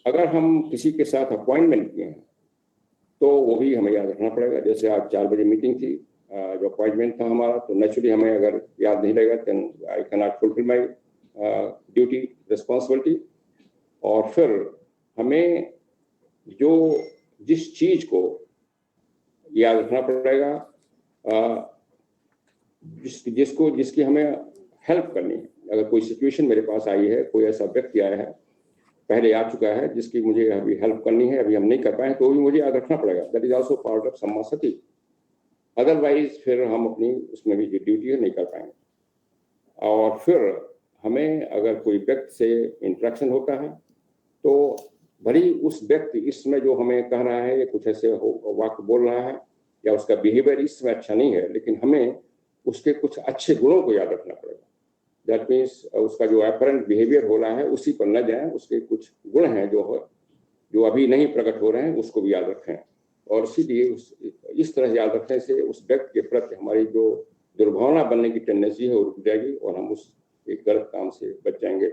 अगर हम किसी के साथ अपॉइंटमेंट किए हैं तो वो भी हमें याद रखना पड़ेगा। जैसे आज 4 बजे मीटिंग थी, जो अपॉइंटमेंट था हमारा, तो नेचुरली हमें अगर याद नहीं रहेगा then I can not fulfil my duty responsibility. और फिर हमें जिस चीज को याद रखना पड़ेगा, जिसकी हमें हेल्प करनी है। अगर कोई सिचुएशन मेरे पास आई है, कोई ऐसा व्यक्ति आया है, पहले आ चुका है, जिसकी मुझे अभी हेल्प करनी है, अभी हम नहीं कर पाए, तो भी मुझे याद रखना पड़ेगा। That is also part of sammasati. Otherwise फिर हम अपनी उसमें भी जो ड्यूटी है नहीं कर पाएंगे। और फिर हमें अगर कोई व्यक्ति से इंटरेक्शन होता है, तो भली उस व्यक्ति इस समय जो हमें कह रहा है, कुछ ऐसे वाक्य बोल रहा है, या उसका बिहेवियर इस समय अच्छा नहीं है, लेकिन हमें उसके कुछ अच्छे गुणों को याद रखना पड़ेगा। दैट मीन्स उसका जो अपरेंट बिहेवियर हो रहा है उसी पर न जाएं, उसके कुछ गुण हैं जो अभी नहीं प्रकट हो रहे हैं, उसको भी याद रखें। और इसीलिए इस तरह याद रखने से उस व्यक्ति के प्रति हमारी जो दुर्भावना बनने की टेंडेंसी है वो रुक जाएगी, और हम उस एक गलत काम से बच जाएंगे।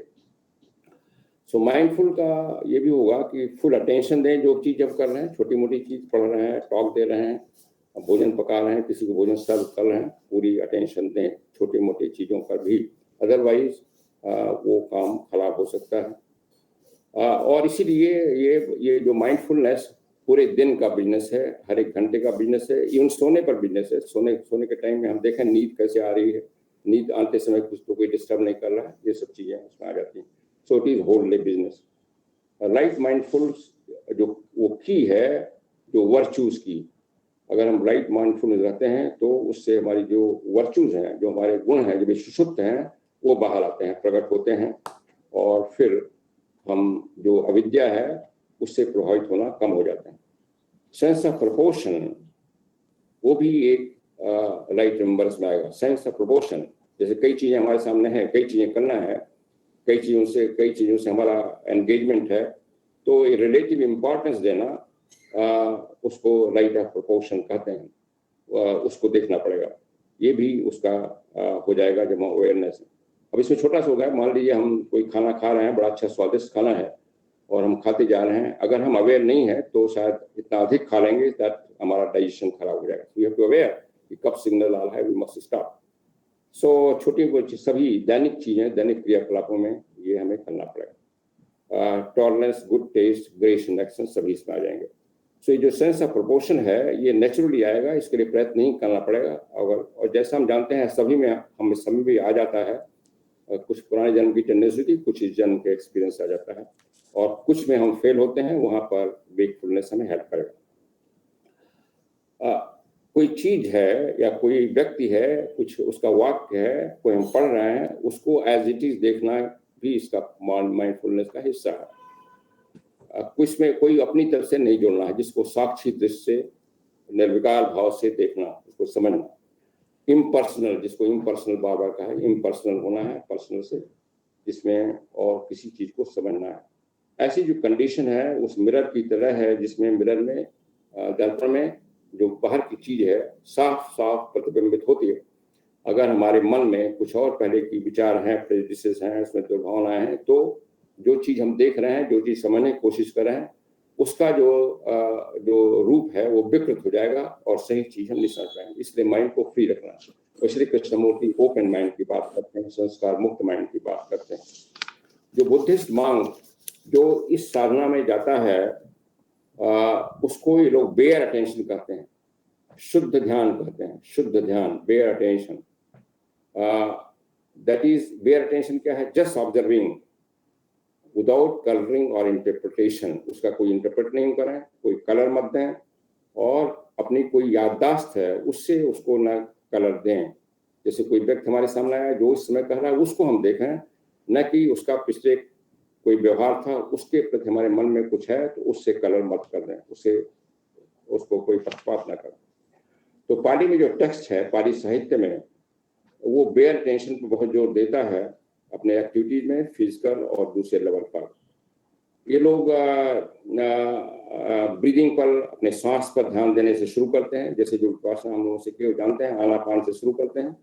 सो माइंडफुल का ये भी होगा कि फुल अटेंशन दें जो चीज़ जब कर रहे हैं, छोटी मोटी चीज़ पढ़ रहे हैं, टॉक दे रहे हैं, भोजन पका रहे हैं, किसी को भोजन सर्व कर रहे हैं, पूरी अटेंशन दें छोटी मोटी चीज़ों पर भी, अदरवाइज वो काम खराब हो सकता है। और इसीलिए ये जो माइंडफुलनेस पूरे दिन का बिजनेस है, हर एक घंटे का बिजनेस है, इवन सोने पर बिजनेस है। सोने के टाइम में हम देखें नींद कैसे आ रही है, नींद आते समय कुछ तो कोई डिस्टर्ब नहीं कर रहा है, ये सब चीज़ें उसमें आ जाती हैं। So it is whole day business. Right mindful जो वो की है, जो वर्चूज की, अगर हम राइट माइंडफुल रहते हैं तो उससे हमारी जो वर्चूज हैं, जो हमारे गुण हैं, जो सुषुप्त हैं, वो बाहर आते हैं, प्रकट होते हैं, और फिर हम जो अविद्या है उससे प्रभावित होना कम हो जाते हैं। सेंस ऑफ प्रोपोर्शन वो भी एक राइट रिमेम्बरेंस में आएगा। सेंस ऑफ प्रोपोर्शन, जैसे कई चीजें हमारे सामने हैं, कई चीजें करना है, कई चीज़ों से हमारा एंगेजमेंट है, तो रिलेटिव इम्पोर्टेंस देना, उसको राइट ऑफ प्रोपोर्शन कहते हैं। उसको देखना पड़ेगा, ये भी उसका हो जाएगा जब हम अवेयरनेस है। अब इसमें छोटा सा होगा, मान लीजिए हम कोई खाना खा रहे हैं, बड़ा अच्छा स्वादिष्ट खाना है, और हम खाते जा रहे हैं, अगर हम अवेयर नहीं है तो शायद इतना अधिक खा लेंगे दैट हमारा डाइजेशन खराब हो जाएगा। वी हैव टू अवेयर कि कब सिग्नल आ रहा है, वी मस्ट स्टॉप। सो छोटी सभी दैनिक चीजें, दैनिक क्रियाकलापों में ये हमें करना पड़ेगा। Tolerance, good taste, grace in action सभी इसमें आ जाएंगे। सो ये जो सेंस ऑफ प्रोपोर्शन है ये नेचुरली आएगा, इसके लिए प्रयत्न नहीं करना पड़ेगा। और जैसा हम जानते हैं सभी में, हम सभी भी आ जाता है, कुछ पुराने जन्म की टेंडेंसी थी, कुछ इस जन्म के एक्सपीरियंस आ जाता है, और कुछ में हम फेल होते हैं, वहां पर वेकफुलनेस हमें हेल्प करेगा। कोई चीज है या कोई व्यक्ति है, कुछ उसका वाक्य है, कोई हम पढ़ रहे हैं, उसको एज इट इज देखना भी इसका माइंडफुलनेस का हिस्सा है। इसमें कोई अपनी तरफ से नहीं जोड़ना है, जिसको साक्षी दृष्टि से, निर्विकार भाव से देखना, उसको समझना। इम्पर्सनल, जिसको इम्पर्सनल बार बार कहा है, इम्पर्सनल होना है, पर्सनल से, जिसमें और किसी चीज को समझना है। ऐसी जो कंडीशन है उस मिरर की तरह है, जिसमें मिरर में, दर्पण में जो बाहर की चीज है साफ साफ प्रतिबिंबित होती है, अगर हमारे मन में कुछ और पहले की विचार हैं, प्रेजुडिसेस हैं, उसमें दुर्भावनाएं हैं, तो जो चीज हम देख रहे हैं, जो चीज समझने की कोशिश कर रहे हैं, उसका जो रूप है वो विकृत हो जाएगा और सही चीज हम नहीं समझ पाएंगे। इसलिए माइंड को फ्री रखना है। तो श्री कृष्णमूर्ति ओपन माइंड की बात करते हैं, संस्कार मुक्त माइंड की बात करते हैं। जो बुद्धिस्ट मांग जो इस साधना में जाता है उसको ये लोग बेयर अटेंशन कहते हैं, शुद्ध ध्यान कहते हैं, शुद्ध ध्यान, bare attention. That is bare attention क्या है? जस्ट ऑब्जर्विंग विदाउट कलरिंग और इंटरप्रिटेशन। उसका कोई इंटरप्रेट नहीं करें, कोई कलर मत दें, और अपनी कोई याददाश्त है उससे उसको ना कलर दें। जैसे कोई व्यक्ति हमारे सामने आया जो इस समय कह रहा है उसको हम देखें, न कि उसका पिछले कोई व्यवहार था उसके प्रति हमारे मन में कुछ है तो उससे कलर मत कर दें, उसको कोई पक्षपात न करें। तो पाली में जो टेक्स्ट है, पाली साहित्य में, वो बेयर अटेंशन पर बहुत जोर देता है अपने एक्टिविटीज में, फिजिकल और दूसरे लेवल पर। ये लोग ब्रीदिंग पर, अपने सांस पर ध्यान देने से शुरू करते हैं। जैसे जो विपासना हम लोगों से क्यों जानते हैं, आनापान से शुरू करते हैं,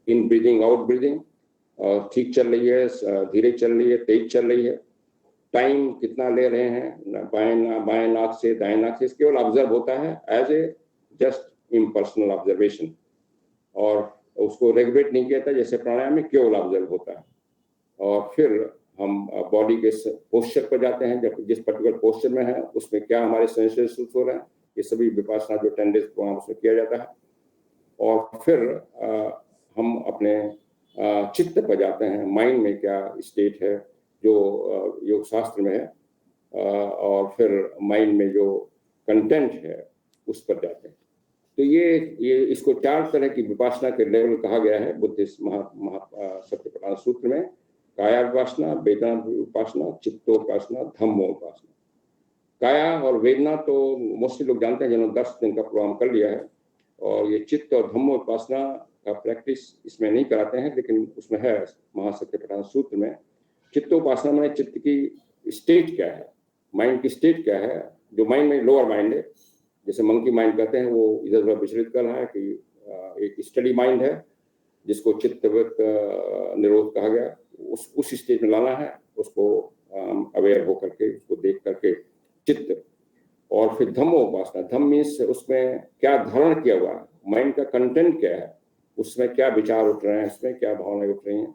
इन ब्रीदिंग आउट ब्रीदिंग, और ठीक चल रही है, धीरे चल रही है, तेज चल रही है, टाइम कितना ले रहे हैं, बाएं नाक से दाएं नाक से, केवल ऑब्जर्व होता है as a just impersonal observation, और उसको रेगुलेट नहीं किया था जैसे प्राणायाम में, केवल ऑब्जर्व होता है। और फिर हम बॉडी के पोस्चर पर जाते हैं, जब जिस पर्टिकुलर पोस्चर में है उसमें क्या हमारे सेंसेशंस हो रहे हैं, ये सभी विपासना जो 10 डेज प्रोग्राम उसमें किया जाता है। और फिर हम अपने चित्त पर जाते हैं, माइंड में क्या स्टेट है जो योग शास्त्र में है, और फिर माइंड में जो कंटेंट है उस पर जाते हैं। तो ये इसको 4 तरह की विपासना के लेवल कहा गया है बुद्धिस्ट सत्यप्रधान सूत्र में। काया विपासना, वेदना विपासना, चित्तोपासना, धम्मोपासना। काया और वेदना तो मोस्टली लोग जानते हैं जिन्होंने 10 दिन का प्रोग्राम कर लिया है, और ये चित्त और धम्मोपासना का प्रैक्टिस इसमें नहीं कराते हैं, लेकिन उसमें है महासत्यप्रधान सूत्र में। चित्तोपासना में चित्त की स्टेट क्या है, माइंड की स्टेट क्या है, जो माइंड में लोअर माइंड है, जैसे मंकी माइंड कहते हैं, वो इधर उधर विचलित कर रहा है, कि एक स्टडी माइंड है जिसको चित्तवृत्त निरोध कहा गया, उस स्टेज में लाना है, उसको अवेयर होकर के, उसको देख करके चित्त। और फिर धम्मोपासना, धम्म मीन्स उसमें क्या धारण किया हुआ है, माइंड का कंटेंट क्या है, उसमें क्या विचार उठ रहे हैं, उसमें क्या भावनाएं उठ रही हैं,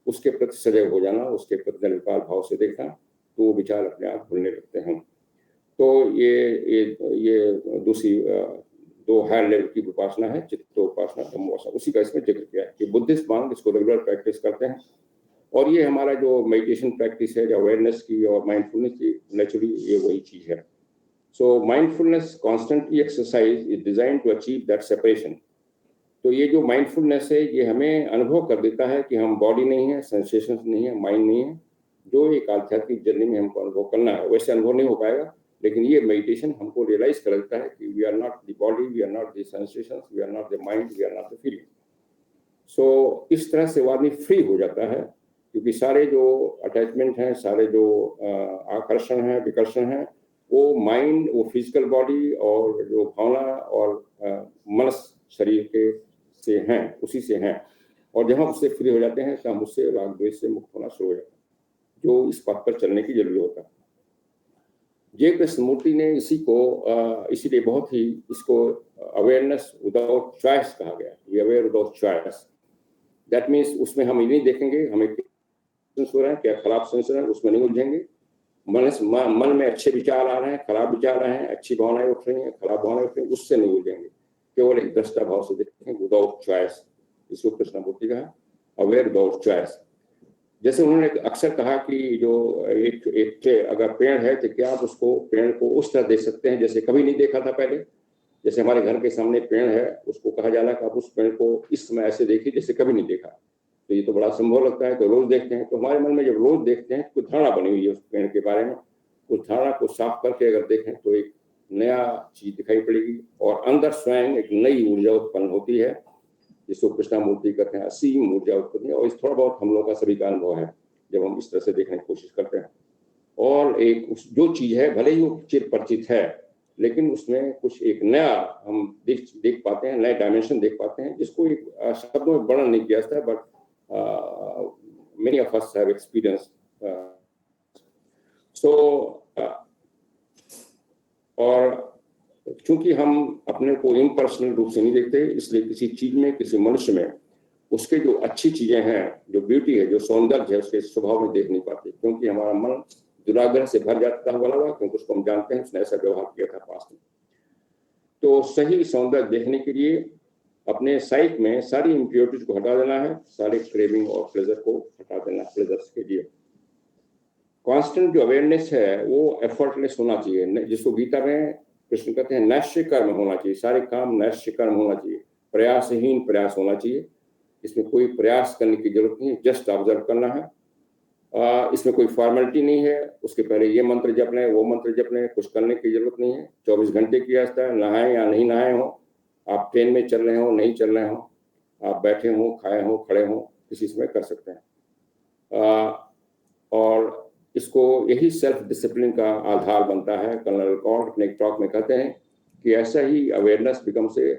उसके प्रति सजग हो जाना, उसके प्रति निर्विकार भाव से देखना, तो वो विचार अपने आप भूलने लगते हैं। तो ये दूसरी 2 हायर लेवल की उपासना है, चित्तोपासना, धम्मोपासना, उसी का इसमें जिक्र किया है कि बुद्धिस्ट मांग इसको रेगुलर प्रैक्टिस करते हैं। और ये हमारा जो मेडिटेशन प्रैक्टिस है, जो अवेयरनेस की और माइंडफुलनेस की, नेचुरली ये वही चीज है। So mindfulness constantly exercise is design to achieve that separation. तो ये जो माइंडफुलनेस है ये हमें अनुभव कर देता है कि हम बॉडी नहीं है, सेंसेशंस नहीं है, माइंड नहीं है, जो एक आध्यात्मिक जर्नी में हमको अनुभव करना है। वैसे अनुभव नहीं हो पाएगा, लेकिन ये मेडिटेशन हमको रियलाइज कर देता है कि we are not the body, we are not the sensations, we are not the mind, we are not the feeling. So इस तरह से वो आदमी फ्री हो जाता है, क्योंकि सारे जो अटैचमेंट हैं, सारे जो आकर्षण हैं, विकर्षण हैं, वो माइंड, वो फिजिकल बॉडी और जो भावना और मनस शरीर के से हैं, उसी से हैं। और जब हम उससे फ्री हो जाते हैं तो हम उससे राग द्वेष से मुक्त होना शुरू हो जाता है, जो इस पथ पर चलने की जरूरत होता है। जय कृष्णमूर्ति ने इसीलिए बहुत ही इसको अवेयरनेस विदाउट चॉइस कहा गया, we aware without choice. That means उसमें हम ये नहीं देखेंगे हमें हो रहा है, क्या खराब सेंस है, उसमें नहीं उलझेंगे। मन में अच्छे विचार आ रहे हैं, खराब विचार आ रहे हैं, अच्छी भावनाएं उठ रही हैं, खराब भावनाएं उठ रही हैं, उससे नहीं उलझेंगे, केवल एक दृष्टा भाव से देखेंगे, विदाउट चॉइस। इसको कृष्णमूर्ति कहा अवेयर विदाउट चॉइस। जैसे उन्होंने अक्सर कहा कि जो एक अगर पेड़ है तो क्या आप उसको पेड़ को उस तरह देख सकते हैं जैसे कभी नहीं देखा था पहले। जैसे हमारे घर के सामने पेड़ है, उसको कहा जाना कि आप उस पेड़ को इस समय ऐसे देखिए जैसे कभी नहीं देखा, तो ये तो बड़ा संभव लगता है। तो रोज देखते हैं, तो हमारे मन में जब रोज देखते हैं कुछ धारणा बनी हुई है उस पेड़ के बारे में, उस धारणा को साफ करके अगर देखें तो एक नया चीज दिखाई पड़ेगी, और अंदर स्वयं एक नई ऊर्जा उत्पन्न होती है, जिसको कृष्णमूर्ति कहते हैं असीम ऊर्जा उत्पन्न। और इस थोड़ा बहुत हम लोगों का सभी का अनुभव है जब हम इस तरह से देखने की कोशिश करते हैं। और एक जो चीज है भले ही वो चिर परिचित है, लेकिन उसमें कुछ एक नया हम देख पाते हैं, नए डायमेंशन देख पाते हैं, जिसको एक शब्दों में वर्णन नहीं किया जाता, but many of us have experience. So और चूंकि हम अपने को इम्पर्सनल रूप से नहीं देखते, इसलिए किसी चीज में, किसी मनुष्य में उसके जो अच्छी चीजें हैं, जो ब्यूटी है, जो सौंदर्य है, उसके स्वभाव में देख नहीं पाते, क्योंकि हमारा मन दुराग्रह से भर जाता हुआ, क्योंकि उसको हम जानते हैं उसने ऐसा व्यवहार किया था पास्ट में। तो सही सौंदर्य देखने के लिए अपने साइक में सारी इम्प्योरिटीज को हटा देना है, सारे क्रेविंग और प्लेजर को हटा देना, प्लेजर्स के लिए कांस्टेंट जो अवेयरनेस है वो एफर्टलेस होना चाहिए, जिसको गीता में कृष्ण कहते हैं नैश्य कर्म होना चाहिए, सारे काम नैश्य कर्म होना चाहिए, प्रयासहीन प्रयास होना चाहिए। इसमें कोई प्रयास करने की जरूरत नहीं है, जस्ट ऑब्जर्व करना है। इसमें कोई फॉर्मेलिटी नहीं है, उसके पहले ये मंत्र जप लें, वो मंत्र जप लें, कुछ करने की जरूरत नहीं है। 24 घंटे की व्यवस्था है, नहाए या नहीं नहाए हो, आप ट्रेन में चल रहे हो, नहीं चल रहे हो, आप बैठे हो, खाए हो, खड़े हो, किसी समय कर सकते हैं। और इसको यही सेल्फ डिसिप्लिन का आधार बनता है। कर्नल कॉर्ड अपने एक टॉक में कहते हैं कि ऐसा ही awareness becomes a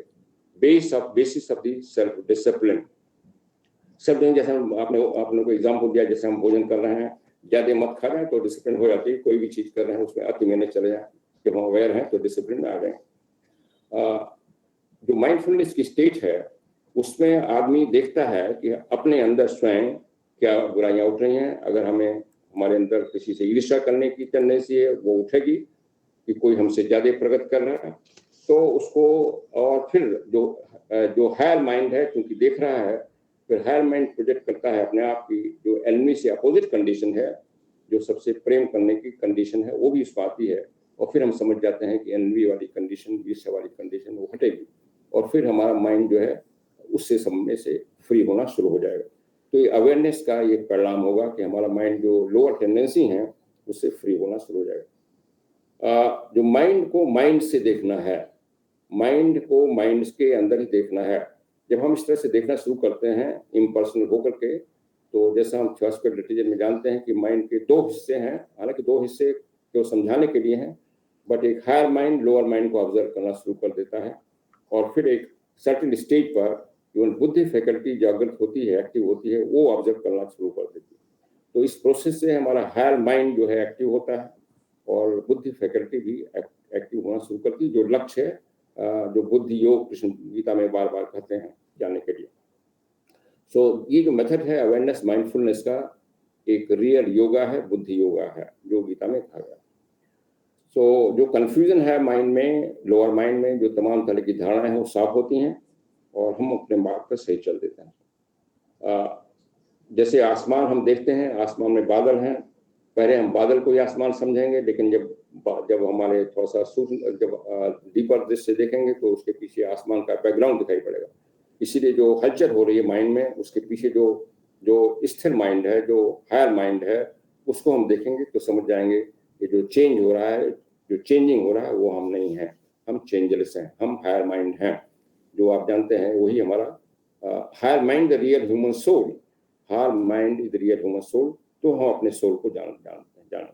basis of the self discipline. सब जैसे आपने को एग्जाम्पल दिया, जैसे हम भोजन कर रहे हैं, ज्यादा मत खा रहे हैं तो डिसिप्लिन हो जाती है, कोई भी चीज कर रहे हैं उसमें अति में चले जाए, जब हम अवेयर हैं तो डिसिप्लिन में आ गए। जो माइंडफुलनेस की स्टेट है उसमें आदमी देखता है कि अपने अंदर स्वयं क्या बुराइयां उठ रही हैं। अगर हमारे अंदर किसी से ईर्ष्या करने की टेंडेंसी है, वो उठेगी कि कोई हमसे ज्यादा प्रगति कर रहा है, तो उसको, और फिर जो हायर माइंड है क्योंकि देख रहा है, फिर हायर माइंड प्रोजेक्ट करता है अपने आप की जो एनिमी से अपोजिट कंडीशन है, जो सबसे प्रेम करने की कंडीशन है, वो भी उसको आती है, और फिर हम समझ जाते हैं कि एनिमी वाली कंडीशन, ईर्ष्या वाली कंडीशन वो हटेगी, और फिर हमारा माइंड जो है उससे समझने से फ्री होना शुरू हो जाएगा। तो ये अवेयरनेस का ये परिणाम होगा कि हमारा माइंड जो लोअर टेंडेंसी है उससे फ्री होना शुरू हो जाएगा। जो माइंड को माइंड से देखना है, माइंड को माइंड के अंदर ही देखना है। जब हम इस तरह से देखना शुरू करते हैं इम्पर्सनल होकर के, तो जैसा हम थ्योसफिकल लिटरेचर में जानते हैं कि माइंड के 2 हिस्से हैं, हालांकि 2 हिस्से को समझाने के लिए हैं, बट एक हायर माइंड लोअर माइंड को ऑब्जर्व करना शुरू कर देता है, और फिर एक सर्टेन स्टेज पर इवन बुद्धि फैकल्टी जागृत होती है, एक्टिव होती है, वो ऑब्जर्व करना शुरू कर देती है। तो इस प्रोसेस से हमारा हायर माइंड जो है एक्टिव होता है, और बुद्धि फैकल्टी भी एक्टिव होना शुरू करती है, जो लक्ष्य है, जो बुद्धि योग कृष्ण गीता में बार बार कहते हैं जानने के लिए। सो ये जो मेथड है अवेयरनेस माइंडफुलनेस का, एक रियल योगा है, बुद्धि योगा है, जो गीता में कहा गया। सो जो कंफ्यूजन है माइंड में, लोअर माइंड में, जो तमाम तरह की धारणाएं हैं वो साफ होती हैं, और हम अपने मार्ग पर सही चल देते हैं। जैसे आसमान हम देखते हैं, आसमान में बादल हैं, पहले हम बादल को ही आसमान समझेंगे, लेकिन जब हमारे थोड़ा सा जब डीपर दृष्टि से देखेंगे तो उसके पीछे आसमान का बैकग्राउंड दिखाई पड़ेगा। इसीलिए जो हलचल हो रही है माइंड में, उसके पीछे जो स्थिर माइंड है, जो हायर माइंड है, उसको हम देखेंगे तो समझ जाएंगे कि जो चेंज हो रहा है, जो चेंजिंग हो रहा है, वो हम नहीं हैं, हम चेंजलेस हैं, हम हायर माइंड हैं। जो आप जानते हैं वही हमारा higher mind the real human soul, higher mind is the real human soul. तो हम अपने सोल को जानते हैं।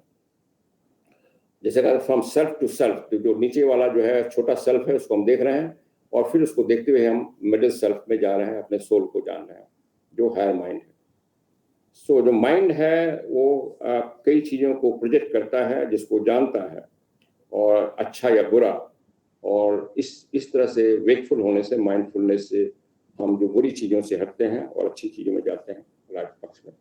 जैसे कहा फ्रॉम सेल्फ टू सेल्फ, तो जो नीचे वाला जो है छोटा सेल्फ है उसको हम देख रहे हैं, और फिर उसको देखते हुए हम मिडिल सेल्फ में जा रहे हैं, अपने सोल को जान रहे हैं, जो हायर माइंड है। सो जो माइंड है वो कई चीज़ों को प्रोजेक्ट करता है, जिसको जानता है, और अच्छा या बुरा, और इस तरह से वेकफुल होने से, माइंडफुलनेस से हम जो बुरी चीज़ों से हटते हैं और अच्छी चीज़ों में जाते हैं राइट पक्ष में।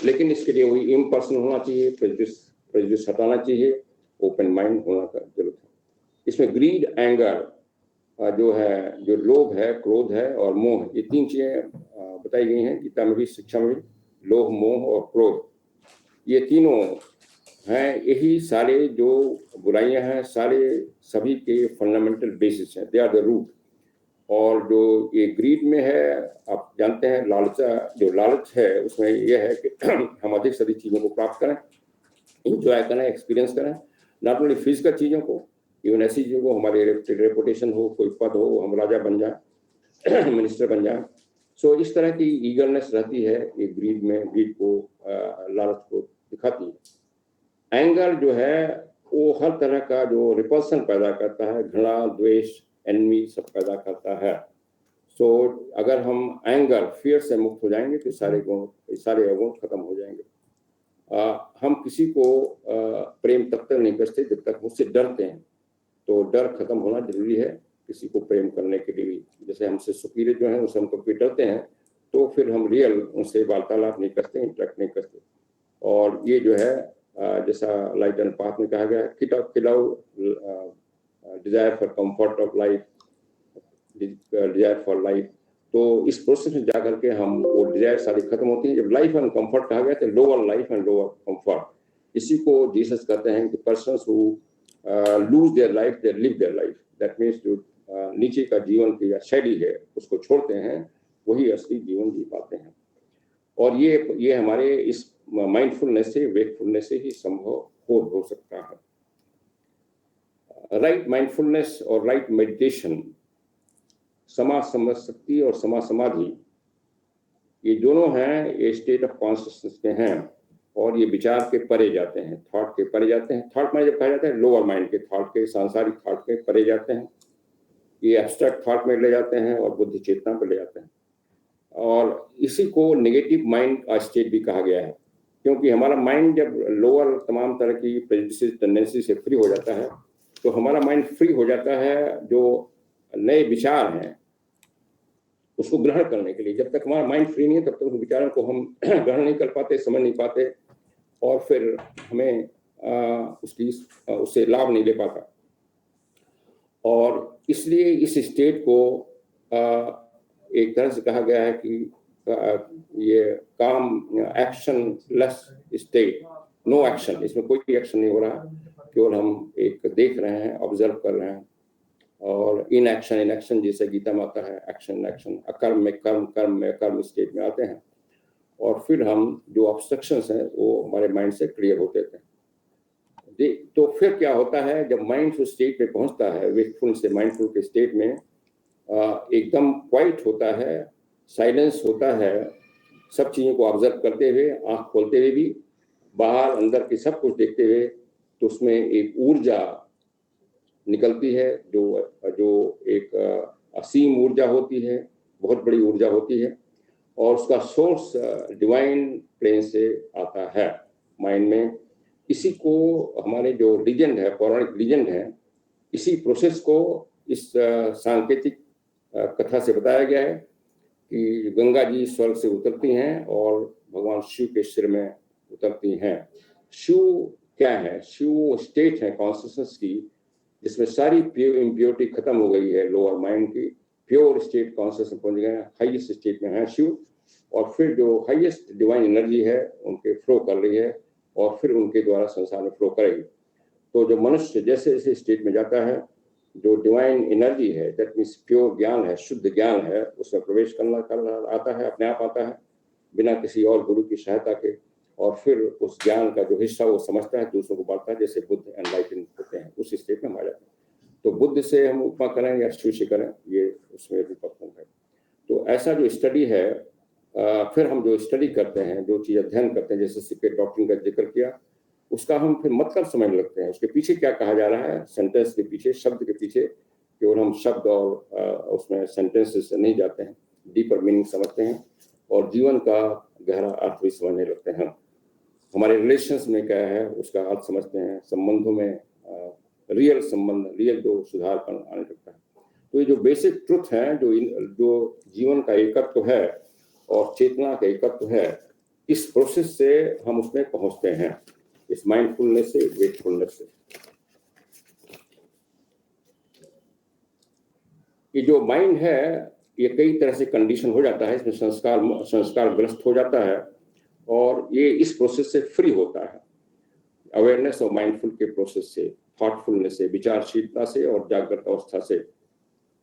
लेकिन इसके लिए वही इम्पर्सनल होना चाहिए, प्रेजुडिस हटाना चाहिए, ओपन माइंड होना का जरूरत है। इसमें ग्रीड, एंगर जो है, जो लोभ है, क्रोध है और मोह, ये 3 चीजें बताई गई हैं गीता में भी, शिक्षा में भी। लोभ, मोह और क्रोध, ये तीनों हैं, यही सारे जो बुराइयां हैं, सभी के फंडामेंटल बेसिस हैं, दे आर द रूट। और जो ये ग्रीड में है, आप जानते हैं जो लालच है उसमें यह है कि हम अधिक से अधिक चीज़ों को प्राप्त करें, इंजॉय करें, एक्सपीरियंस करें, नॉट ओनली फिजिकल चीज़ों को, इवन ऐसी चीज़ों को, हमारी रेपुटेशन हो, कोई पद हो, हम राजा बन जाए, मिनिस्टर बन जाए। सो इस तरह की ईगरनेस रहती है ये ग्रीड में, ग्रीड को, लालच को दिखाती है। एंगर जो है वो हर तरह का जो रिपल्सन पैदा करता है, घृणा, द्वेष, एनमी सब पैदा करता है। सो अगर हम एंगर, फियर से मुक्त हो जाएंगे तो सारे अवगुण खत्म हो जाएंगे। हम किसी को प्रेम तब तक नहीं करते जब तक मुझसे डरते हैं, तो डर खत्म होना जरूरी है किसी को प्रेम करने के लिए। जैसे हमसे सुपीरियर जो है उनसे हम कभी डरते हैं तो फिर हम रियल उनसे वार्तालाप नहीं करते, इंटरेक्ट नहीं करते। और ये जो है जैसा लाइट एंड पाथ में कहा गया है, किलाउ desire for comfort of life, desire for life. तो इस प्रोसेस में जाकर के हम वो डिजायर सारी खत्म होती है। जब लाइफ एंड कंफर्ट कहा गया तो lower life and lower comfort. इसी को जीसस कहते हैं कि persons who lose their life they live their life. That means जो नीचे का जीवन की या शैली है उसको छोड़ते हैं, वही असली जीवन जी पाते हैं। और ये हमारे इस माइंडफुलनेस से, वेकफुलनेस से ही संभव हो सकता है। राइट माइंडफुलनेस और राइट मेडिटेशन, समा समशक्ति और समा समाधि, ये दोनों हैं, ये स्टेट ऑफ कॉन्शियसनेस के हैं और ये विचार के परे जाते हैं, थॉट के परे जाते हैं। थॉट में जब कहा जाता है लोअर माइंड के थॉट के, सांसारिक थॉट के परे जाते हैं, ये एब्स्ट्रैक्ट थॉट में ले जाते हैं और बुद्धि चेतना पर ले जाते हैं। और इसी को नेगेटिव माइंड का स्टेट भी कहा गया है, क्योंकि हमारा माइंड जब लोअर तमाम तरह की प्रेजुडिसेस, टेंडेंसी से फ्री हो जाता है तो हमारा माइंड फ्री हो जाता है जो नए विचार हैं उसको ग्रहण करने के लिए। जब तक हमारा माइंड फ्री नहीं है तब तक उन विचारों को हम ग्रहण नहीं कर पाते, समझ नहीं पाते और फिर हमें उससे लाभ नहीं ले पाता। और इसलिए इस स्टेट को एक तरह से कहा गया है कि ये काम actionless state, no action, इसमें कोई एक्शन नहीं हो रहा, केवल हम एक देख रहे हैं, ऑब्जर्व कर रहे हैं। और इन एक्शन जैसे गीता में आता है, एक्शन, अकर्म में कर्म, कर्म में कर्म स्टेट में आते हैं। और फिर हम जो ऑब्स्ट्रक्शंस हैं वो हमारे माइंड से क्लियर होते थे। तो फिर क्या होता है, जब माइंड उस स्टेट में पहुंचता है, वेकफुल से माइंडफुल के स्टेट में एकदम क्वाइट होता है, साइलेंस होता है, सब चीज़ों को ऑब्जर्व करते हुए, आँख खोलते हुए भी, बाहर अंदर की सब कुछ देखते हुए, तो उसमें एक ऊर्जा निकलती है जो एक असीम ऊर्जा होती है, बहुत बड़ी ऊर्जा होती है। और उसका सोर्स डिवाइन प्लेन से आता है माइंड में। इसी को हमारे जो लीजेंड है, पौराणिक लीजेंड है, इसी प्रोसेस को इस सांकेतिक कथा से बताया गया है कि गंगा जी स्वर्ग से उतरती हैं और भगवान शिव के सिर में उतरती हैं। शिव क्या है? शिव स्टेट है कॉन्शियसनेस की, जिसमें सारी इम्प्योरिटी खत्म हो गई है, लोअर माइंड की प्योर स्टेट कॉन्शियसनेस पहुंच गए हैं, हाईएस्ट स्टेट में है शिव। और फिर जो हाईएस्ट डिवाइन एनर्जी है उनके फ्लो कर रही है और फिर उनके द्वारा संसार में फ्लो करेगी। तो जो मनुष्य जैसे जैसे स्टेट में जाता है, जो डिवाइन एनर्जी है, दैट मीन्स प्योर ज्ञान है, शुद्ध ज्ञान है, उसमें प्रवेश करना आता है, अपने आप आता है बिना किसी और गुरु की सहायता के। और फिर उस ज्ञान का जो हिस्सा वो समझता है, दूसरों को बांटता है, जैसे बुद्ध एनलाइटन होते हैं, उस स्टेट में हम आ जाते हैं। तो बुद्ध से हम उपमा करें या शिव से करें, ये उसमें रूपक है। तो ऐसा जो स्टडी है, फिर हम जो स्टडी करते हैं, जो चीज़ अध्ययन करते हैं, जैसे सीक्रेट डॉक्ट्रिन का जिक्र किया, उसका हम फिर मतलब समझने लगते हैं, उसके पीछे क्या कहा जा रहा है, सेंटेंस के पीछे, शब्द के पीछे। केवल हम शब्द और उसमें सेंटेंसेस से नहीं जाते हैं, डीपर मीनिंग समझते हैं और जीवन का गहरा अर्थ भी समझने लगते हैं। हमारे रिलेशंस में क्या है उसका अर्थ समझते हैं, संबंधों में रियल संबंध, रियल जो सुधार आने लगता है। तो ये जो बेसिक ट्रुथ है, जो जीवन का एकत्व है और चेतना का एकत्व है, इस प्रोसेस से हम उसमें पहुंचते हैं, इस माइंडफुलनेस से, वेकफुलनेस से। ये जो माइंड है ये कई तरह से कंडीशन हो जाता है, इसमें संस्कार ग्रस्त हो जाता है और ये इस प्रोसेस से फ्री होता है, अवेयरनेस और माइंडफुल के प्रोसेस से, थॉटफुलनेस से, विचारशीलता से और जागृत अवस्था से।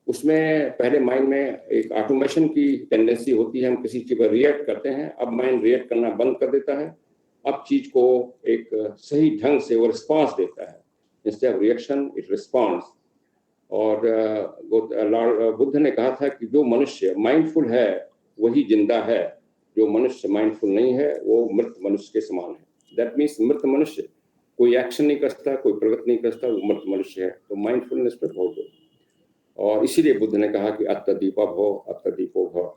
उसमें पहले माइंड में एक ऑटोमेशन की टेंडेंसी होती है, हम किसी चीज पर रिएक्ट करते हैं, अब माइंड रिएक्ट करना बंद कर देता है, अब चीज को एक सही ढंग से वो रिस्पांस देता है, instead of reaction it responds. और बुद्ध ने कहा था कि जो मनुष्य माइंडफुल है वही जिंदा है, जो मनुष्य माइंडफुल नहीं है वो मृत मनुष्य के समान है। दैट मीन्स मृत मनुष्य कोई एक्शन नहीं करता, कोई प्रगति नहीं करता, वो मृत मनुष्य है। तो माइंडफुलनेस पे बहुत दो। और इसीलिए बुद्ध ने कहा कि अत्तदीपा भव अत्तदीपो भव।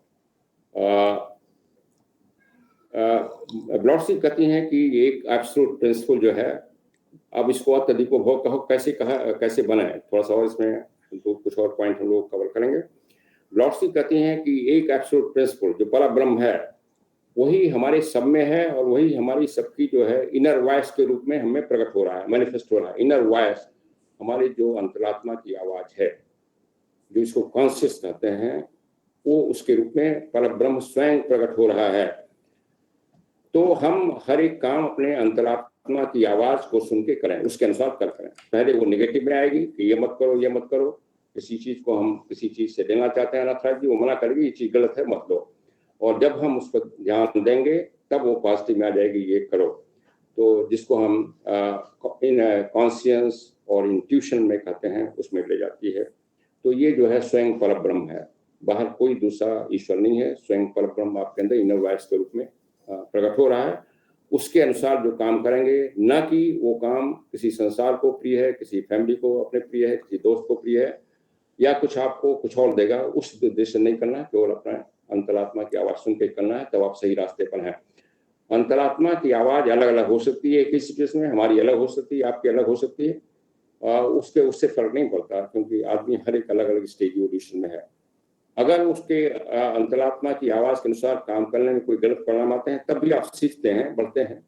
ब्लॉट्सी कहती हैं कि एक एब्सोल्यूट प्रिंसिपल जो है, अब इसको अत्तदीपो भव कहो, कैसे बनाए, थोड़ा सा और इसमें तो कुछ और पॉइंट हम लोग कवर करेंगे। ब्लॉट्सी कहती हैं कि एक एब्सोल्यूट प्रिंसिपल जो परा ब्रह्म है, वही हमारे सब में है और वही हमारी सबकी जो है इनर वॉइस के रूप में हमें प्रकट हो रहा है, मैनिफेस्ट हो रहा है। इनर वॉइस हमारी जो अंतरात्मा की आवाज है, जो इसको कॉन्शियस कहते हैं, वो उसके रूप में परब्रह्म स्वयं प्रकट हो रहा है। तो हम हर एक काम अपने अंतरात्मा की आवाज को सुन के करें, उसके अनुसार करें। पहले वो नेगेटिव में आएगी कि ये मत करो, ये मत करो। किसी चीज को हम किसी चीज से लेना चाहते हैं अनाथ जी, वो मना करेगी ये चीज गलत है, मत लो। और जब हम उस पर ध्यान देंगे तब वो पॉजिटिव में आ जाएगी, ये करो। तो जिसको हम इन कॉन्शियस और इंट्यूशन में कहते हैं, उसमें ले जाती है। तो ये जो है स्वयं परब्रह्म है, बाहर कोई दूसरा ईश्वर नहीं है। स्वयं परब्रह्म आपके अंदर इनर वॉइस के रूप में प्रकट हो रहा है। उसके अनुसार जो काम करेंगे, न कि वो काम किसी संसार को प्रिय है, किसी फैमिली को अपने प्रिय है, किसी दोस्त को प्रिय है, या कुछ आपको कुछ और देगा, उस उद्देश्य से नहीं करना है। केवल अपना अंतरात्मा की आवाज सुन के करना है, तब आप सही रास्ते पर हैं। अंतरात्मा की आवाज अलग अलग हो सकती है, किसी सिचुएशन में हमारी अलग हो सकती है, आपकी अलग हो सकती है। उससे फर्क नहीं पड़ता, क्योंकि आदमी हर एक अलग अलग स्टेज इवोल्यूशन में है। अगर उसके अंतरात्मा की आवाज के अनुसार काम करने में कोई गलत परिणाम आते हैं, तब भी आप सीखते हैं, बढ़ते हैं।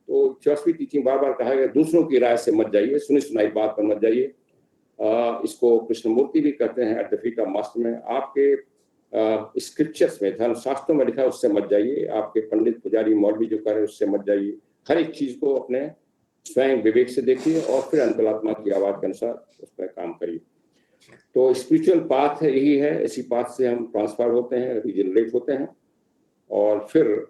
तो फिलॉसफी टीचिंग बार बार कहा गया, दूसरों की राय से मत जाइए, सुनी सुनाई बात पर मत जाइए। इसको कृष्णमूर्ति भी कहते हैं at the feet of master में। आपके स्क्रिप्चर्स में, धर्मशास्त्रों में लिखा है, उससे मत जाइए। आपके पंडित पुजारी मौलवी जो कर रहे हैं, उससे मत जाइए। हर एक चीज को अपने स्वयं विवेक से देखिए और फिर अंतरात्मा की आवाज के अनुसार उस पर काम करिए। तो स्पिरिचुअल पाथ है, यही है। इसी पाथ से हम ट्रांसफर होते हैं, रिजनरेट होते हैं। और फिर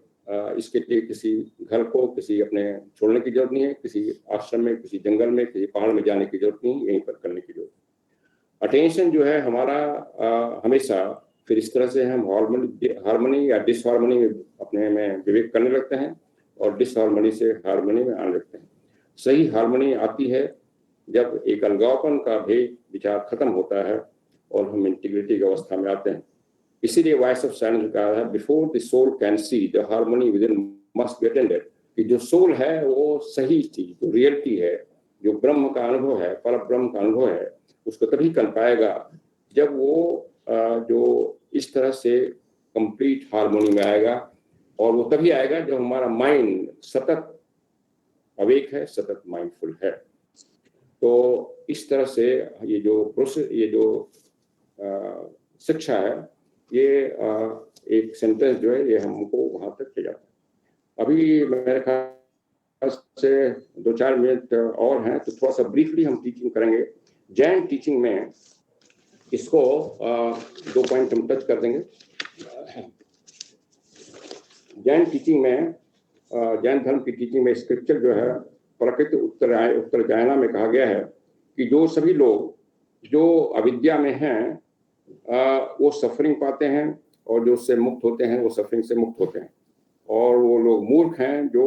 इसके लिए किसी घर को किसी अपने छोड़ने की जरूरत नहीं है, किसी आश्रम में, किसी जंगल में, किसी पहाड़ में जाने की जरूरत नहीं, यहीं पर करने की जरूरत है। अटेंशन जो है हमारा हमेशा फिर इस तरह से हम हार्मनी या डिसहार्मनी में अपने में विवेक करने लगते हैं और डिसहार्मनी से हार्मनी में आने लगते हैं। सही हार्मनी आती है जब एक अलगावपन का भेद विचार खत्म होता है और हम इंटीग्रिटी की अवस्था में आते हैं। इसीलिए वॉइस ऑफ साइलेंस कहा है, before the soul can see the harmony within must be attended. कि जो सोल है वो सही चीज, जो रियलिटी है, जो ब्रह्म का अनुभव है, पर ब्रह्म का अनुभव है, उसको तभी कर पाएगा जब वो जो इस तरह से कंप्लीट हार्मोनी में आएगा। और वो तभी आएगा जब हमारा माइंड सतत अवेक है, सतत माइंडफुल है। तो इस तरह से ये जो प्रोसेस, ये जो शिक्षा है, ये एक सेंटेंस जो है, ये हमको वहां तक ले जाता है। अभी मेरे ख्याल से 2-4 मिनट और हैं, तो थोड़ा सा ब्रीफली हम टीचिंग करेंगे। जैन टीचिंग में इसको 2 पॉइंट हम टच कर देंगे। जैन टीचिंग में, जैन धर्म की टीचिंग में स्क्रिप्चर जो है, प्रकृति उत्तरायण में कहा गया है कि जो सभी लोग जो अविद्या में हैं वो सफरिंग पाते हैं, और जो उससे मुक्त होते हैं वो सफरिंग से मुक्त होते हैं। और वो लोग मूर्ख हैं जो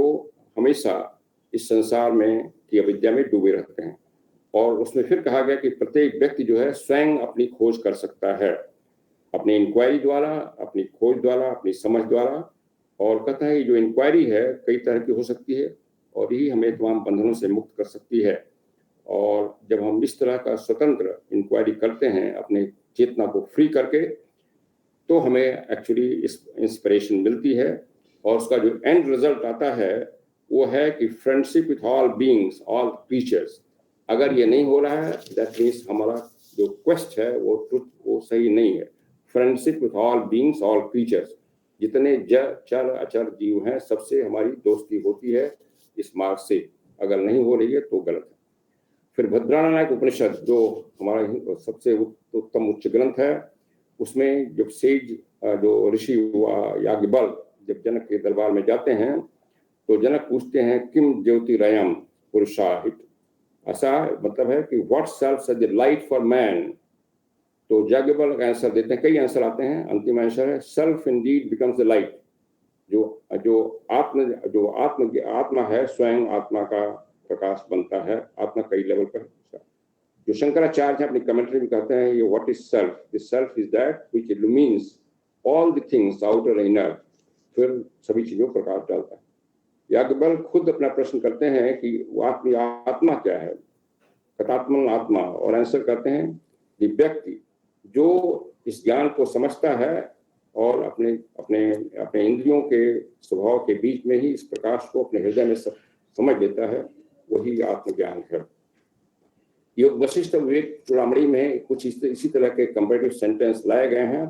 हमेशा इस संसार में की अविद्या में डूबे रहते हैं। और उसमें फिर कहा गया कि प्रत्येक व्यक्ति जो है स्वयं अपनी खोज कर सकता है, अपनी इंक्वायरी द्वारा, अपनी खोज द्वारा, अपनी समझ द्वारा। और कहता है जो इंक्वायरी है कई तरह की हो सकती है और यही हमें तमाम बंधनों से मुक्त कर सकती है। और जब हम इस तरह का स्वतंत्र इंक्वायरी करते हैं अपने चेतना को फ्री करके, तो हमें एक्चुअली इंस्पिरेशन मिलती है। और उसका जो एंड रिजल्ट आता है वो है कि friendship with all beings, all creatures. अगर ये नहीं हो रहा है, दैट मीन्स हमारा जो क्वेस्ट है वो ट्रुथ, वो सही नहीं है। Friendship with all beings, all creatures, जितने चर अचर जीव हैं, सबसे हमारी दोस्ती होती है इस मार्ग से। अगर नहीं हो रही है तो गलत है। फिर भद्रानायक उपनिषद जो हमारा सबसे उत्तम उच्च ग्रंथ है, उसमें जब सेज जो ऋषि हुआ याज्ञवल्क्य जब जनक के दरबार में जाते हैं, तो जनक पूछते हैं किम ज्योतिरयम पुरुषाहित। ऐसा मतलब है कि what serves as the light for man. तो याज्ञवल्क्य आंसर देते हैं, कई आंसर आते हैं, अंतिम आंसर है self Indeed becomes the light. जो आत्मा है, स्वयं आत्मा का प्रकाश बनता है आत्मा कई लेवल पर। जो शंकराचार्य अपनी कमेंट्री में कहते हैं, ये what is self, the self is that which illumines all the things outer and inner, फिर सभी चीजों पर प्रकाश डालता है। याज्ञवल्क्य खुद अपना प्रश्न करते हैं कि आत्मा क्या है, कथात्मन आत्मा, और आंसर करते हैं कि व्यक्ति जो इस ज्ञान को समझता है और अपने अपने अपने इंद्रियों के स्वभाव के बीच में ही इस प्रकाश को अपने हृदय में समझ लेता है, वही आत्मज्ञान है। योग वशिष्ठ विवेक चूड़ामणि में कुछ इसी तरह के कंपैरेटिव सेंटेंस लाए गए हैं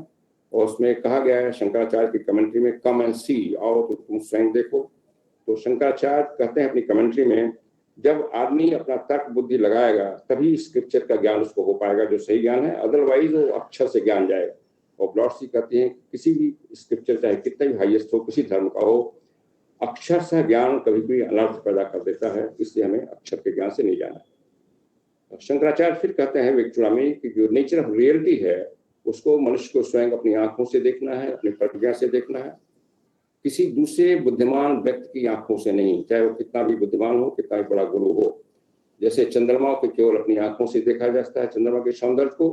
और उसमें कहा गया है शंकराचार्य की कमेंट्री में, कम एंड सी, आओ तो तुम स्वयं देखो। तो शंकराचार्य कहते हैं अपनी कमेंट्री में, जब आदमी अपना तर्क बुद्धि लगाएगा तभी स्क्रिप्चर का ज्ञान उसको हो पाएगा जो सही ज्ञान है, अदरवाइज वो अक्षर से ज्ञान जाएगा। और ब्लॉट्सी कहती हैं किसी भी स्क्रिप्चर चाहे कितना भी हाईएस्ट हो, किसी धर्म का हो, अक्षर से ज्ञान कभी भी अनर्थ पैदा कर देता है, इसलिए हमें अक्षर के ज्ञान से नहीं जाना है। शंकराचार्य फिर कहते हैं विवेक में कि जो नेचर ऑफ रियलिटी है उसको मनुष्य को स्वयं अपनी आंखों से देखना है, अपनी प्रज्ञा से देखना है, किसी दूसरे बुद्धिमान व्यक्ति की आंखों से नहीं, चाहे वो कितना भी बुद्धिमान हो, कितना भी बड़ा गुरु हो। जैसे चंद्रमा को केवल अपनी आंखों से देखा जा सकता है, चंद्रमा के सौंदर्य को,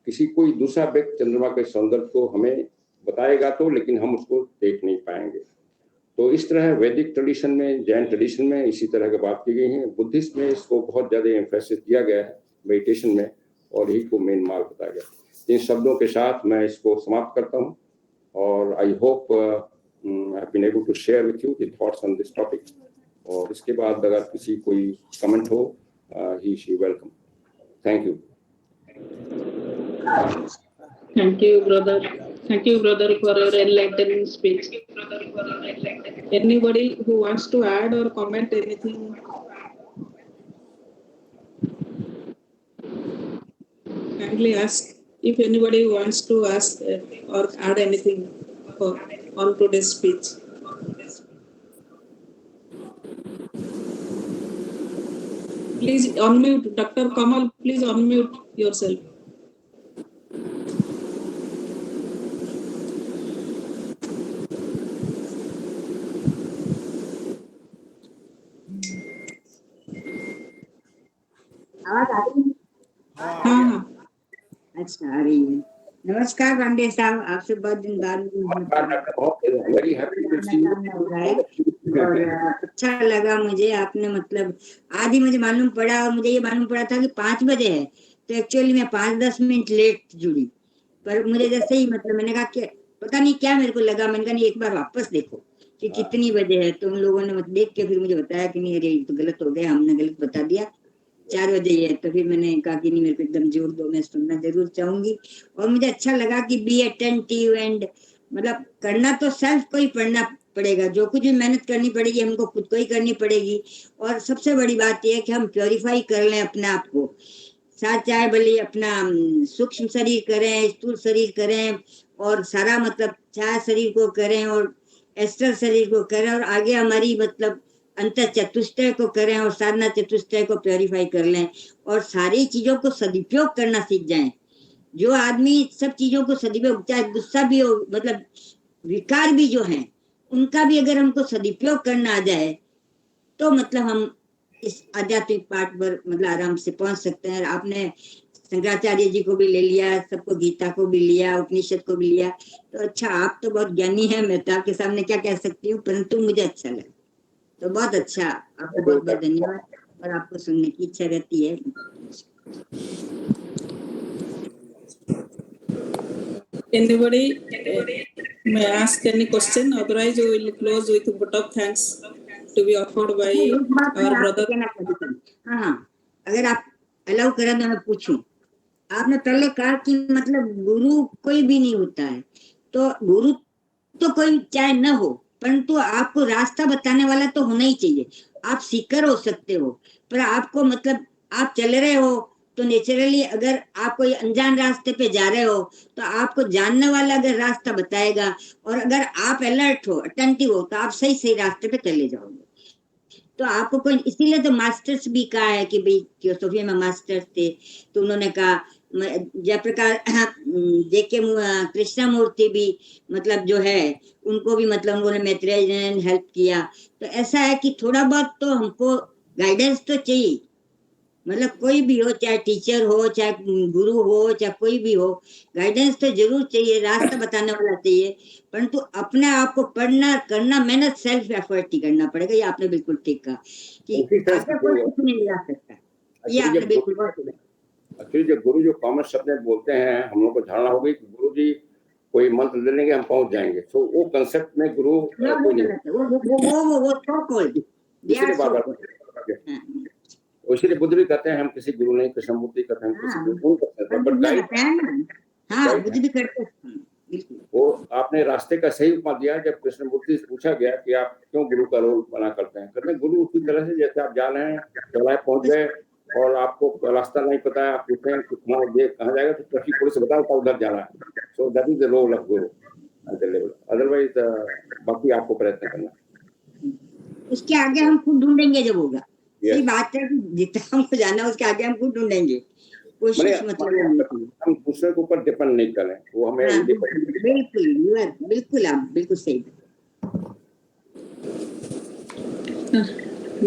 किसी कोई दूसरा व्यक्ति चंद्रमा के सौंदर्य को हमें बताएगा तो, लेकिन हम उसको देख नहीं पाएंगे। तो इस तरह वैदिक ट्रेडिशन में, जैन ट्रेडिशन में इसी तरह की बात की गई है। बुद्धिस्ट में इसको बहुत ज्यादा एम्फेसिस दिया गया है मेडिटेशन में, और यही को मेन मार्ग बताया गया। इन शब्दों के साथ मैं इसको समाप्त करता हूँ और I hope I have been able to share with you the thoughts on this topic. और इसके बाद अगर किसी कोई कमेंट हो, he she welcome. Thank you. Thank you, brother. Thank you, brother, for your enlightening speech. Anybody who wants to add or comment anything? Kindly ask if anybody wants to ask or add anything on today's speech. Please unmute, Dr. Kamal. Please unmute yourself. आवाज आ रही है? हाँ, अच्छा आ रही है। नमस्कार पांडे साहब, आपसे बहुत दिन बाद वेरी हैप्पी टू सी हो रहा है और अच्छा लगा मुझे। आपने मतलब आज ही मुझे मालूम पड़ा, और मुझे ये मालूम पड़ा था कि 5 बजे है, तो एक्चुअली मैं 5-10 मिनट लेट जुड़ी। पर मुझे जैसे ही मतलब मैंने कहा कि पता नहीं क्या मेरे को लगा, मैंने कहा नहीं एक बार वापस देखो कि कितनी बजे है। तो उन लोगों ने मतलब देख के फिर मुझे बताया कि नहीं अरे तो गलत हो गया, हमने गलत बता दिया, 4 बजे है। तो फिर मैंने कहा कि नहीं मेरे को एकदम जोर दो, मैं सुनना जरूर चाहूंगी। और मुझे अच्छा लगा कि बी अटेंटिव एंड मतलब करना तो सेल्फ को ही पढ़ना पड़ेगा, जो कुछ भी मेहनत करनी पड़ेगी हमको खुद को ही करनी पड़ेगी। और सबसे बड़ी बात यह है कि हम प्योरीफाई कर लें अपने आप को, साथ चाहे भले अपना सूक्ष्म शरीर करें, स्थूल शरीर करें, और सारा मतलब छाया शरीर को करें और एस्ट्रल शरीर को करें, और आगे हमारी मतलब अंतर चतुष्टय को करें और साधना चतुष्टय को प्योरीफाई कर लें, और सारी चीजों को सदुपयोग करना सीख जाएं। जो आदमी सब चीजों को सदुपयोग, चाहे गुस्सा भी हो, मतलब विकार भी जो हैं उनका भी अगर हमको सदुपयोग करना आ जाए तो मतलब हम इस आध्यात्मिक पाठ पर मतलब आराम से पहुंच सकते हैं। आपने शंकराचार्य जी को भी ले लिया, सबको गीता को भी लिया, उपनिषद को भी लिया, तो अच्छा आप तो बहुत ज्ञानी है, मैं तो आपके सामने क्या कह सकती हूँ, परंतु मुझे अच्छा लगा। तो बहुत अच्छा, आपका बहुत बहुत धन्यवाद, और आपको सुनने की इच्छा रहती है। Anybody may ask any question, otherwise we will close with a vote of thanks to be offered by our brother. हाँ, अगर आप अलाउ करें तो मैं पूछूं। आपने पहले कहा कि मतलब गुरु कोई भी नहीं होता है, तो गुरु तो कोई चाहे न हो, परंतु आपको रास्ता बताने वाला तो होना ही चाहिए। आप सीकर हो सकते हो, पर आपको मतलब आप चल रहे हो तो नेचुरली अगर आप कोई अनजान रास्ते पे जा रहे हो तो आपको जानने वाला अगर रास्ता बताएगा, और अगर आप अलर्ट हो, अटेंटिव हो, तो आप सही सही रास्ते पे चले जाओगे। तो आपको कोई, इसीलिए तो मास्टर्स भी कहा है कि भाई थियोसॉफी में मास्टर्स थे, तो उन्होंने कहा जयप्रकाश जेके कृष्णमूर्ति भी मतलब जो है उनको भी मतलब उन्होंने मैत्रेय ने हेल्प किया। तो ऐसा है कि थोड़ा बहुत तो हमको गाइडेंस तो चाहिए, मतलब कोई भी हो, चाहे टीचर हो, चाहे गुरु हो, चाहे कोई भी हो, गाइडेंस तो जरूर चाहिए, रास्ता बताने वाला चाहिए, परंतु अपने आप को पढ़ना करना, मेहनत सेल्फ एफर्ट ही करना पड़ेगा। ये आपने बिल्कुल ठीक कहा कि उसी तरह से आगे कोई कुछ नहीं ला सकता। ये आपने बिल्कुल एक्चुअली जब गुरु जो कॉमन शब्द में बोलते हैं, हम लोग को धारणा हो गई कि गुरु जी कोई मंत्र ले लेंगे हम पहुंच जाएंगे, तो वो कंसेप्ट में गुरु कोई नहीं। वो so called, they are so called. इसीलिए बुद्ध भी कहते हैं हम किसी गुरु नहीं, कृष्णमूर्ति कहते हैं हम किसी गुरु नहीं करते हैं, बट गाइड हाँ, बुद्ध भी करते हैं। वो आपने रास्ते का सही उपमा दिया। जब कृष्णमूर्ति से पूछा गया कि आप क्यों गुरु का रोल बना करते हैं, कहते हैं गुरु उसी तरह से जैसे आप जा रहे हैं, चौराहे पहुंच गए और आपको रास्ता नहीं पता है, आप पूछते हैं कि कहाँ जाएगा, तो ट्रैफिक पुलिस से बताओ उधर जाना है। So that is the role of guru at the level, otherwise बाकी आपको प्रयत्न करना। उसके आगे हम खुद ढूंढेंगे जब होगा। सही बात है कि जितना हमको जाना है उसके आगे हम खुद ढूंढेंगे, कोशिश मतलब हम दूसरे के ऊपर डिपेंड नहीं करें, वो हमें बिल्कुल आप बिल्कुल सही।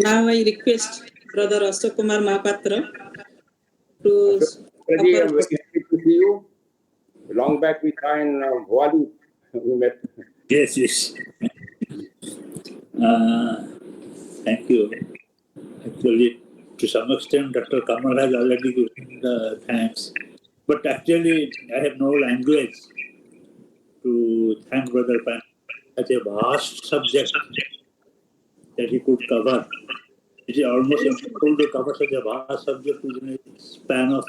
Now I request Brother Ashok Kumar Mahapatra to to see you. Long back we saw in Bhuwali, we met. Yes. Thank you. Actually, to some extent, Dr. Kamal has already given the thanks. But actually, I have no language to thank Brother Pan. Such a vast subject that he could cover. It is almost impossible to cover such a vast subject within a span of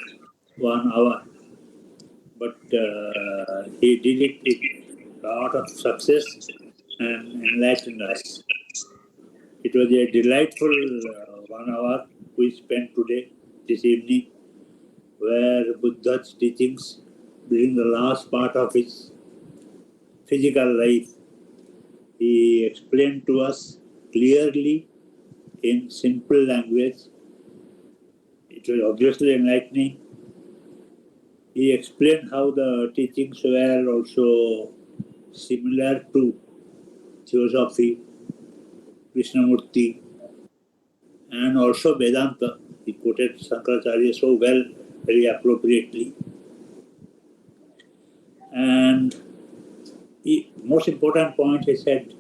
1 hour. But he did it with a lot of success and enlightened us. It was a delightful 1 hour we spent today, this evening, where Buddha's teachings during the last part of his physical life, he explained to us clearly in simple language. It was obviously enlightening. He explained how the teachings were also similar to Theosophy, Krishnamurti, and also Vedanta. He quoted Shankaracharya so well, very appropriately. And the most important point he said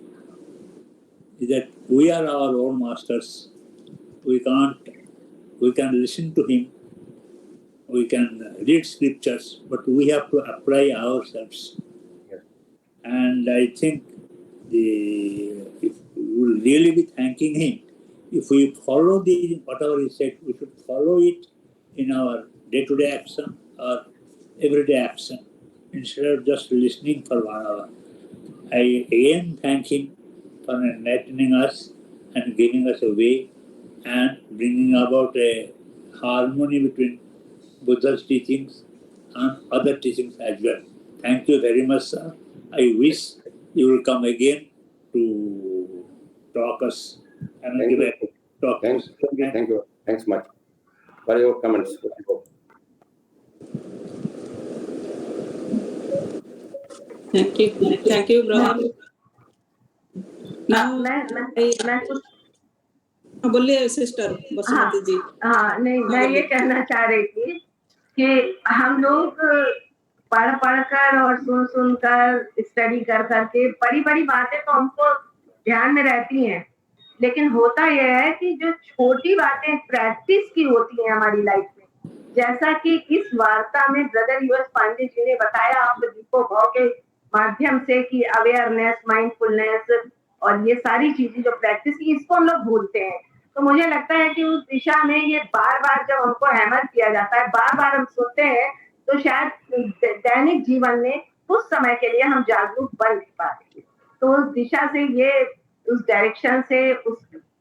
is that we are our own masters. We can listen to him, we can read scriptures, but we have to apply ourselves. Yes. And I think if we will really be thanking him, if we follow whatever he said, we should follow it in our day-to-day action or everyday action instead of just listening for 1 hour. I again thank him for enlightening us and giving us a way and bringing about a harmony between Buddha's teachings and other teachings as well. Thank you very much, sir. I wish you will come again to talk us and give a talk. Thank you. Thanks much for your comments. Thank you, brother. Now, बोलिए सिस्टर बसुमती जी। हाँ, नहीं, मैं ये कहना चाह रही थी कि हम लोग पढ़ कर और सुन कर स्टडी कर करके बड़ी बातें तो हमको ध्यान में रहती हैं, लेकिन होता यह है कि जो छोटी बातें प्रैक्टिस की होती हैं हमारी लाइफ में, जैसा कि इस वार्ता में ब्रदर यूएस पांडे जी ने बताया आप दीपो भाव के माध्यम से कि अवेयरनेस, माइंडफुलनेस और ये सारी चीजें जो प्रैक्टिस की, इसको हम लोग भूलते हैं। तो मुझे लगता है कि उस दिशा में ये बार जब हमको हैमर किया जाता है, बार हम सुनते हैं, तो शायद दैनिक जीवन में कुछ समय के लिए हम जागरूक बन नहीं पाते। तो उस दिशा से ये, उस डायरेक्शन से, उस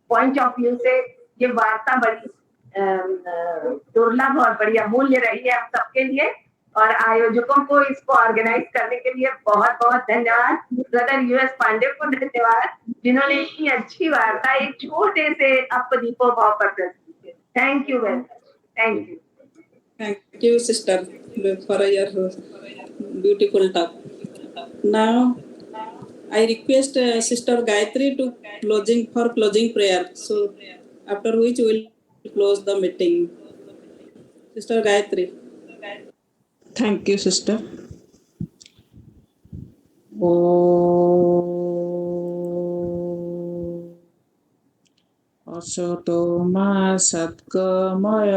पॉइंट ऑफ व्यू से ये वार्ता बड़ी दुर्लभ और बड़ी अमूल्य रही है हम सबके लिए, और आयोजकों को इसको ऑर्गेनाइज करने के लिए बहुत धन्यवाद। ब्रदर यूएस पांडे को धन्यवाद, जिन्होंने इतनी अच्छी वार्ता एक छोटे से अपदीपो भाव पर प्रस्तुत की। Thank you very much. Thank you, sister, for your beautiful talk. Now, I request Sister Gayatri to closing prayer. So, after which we will close the meeting. Sister Gayatri. Thank you, sister. असतो मा सद्गमय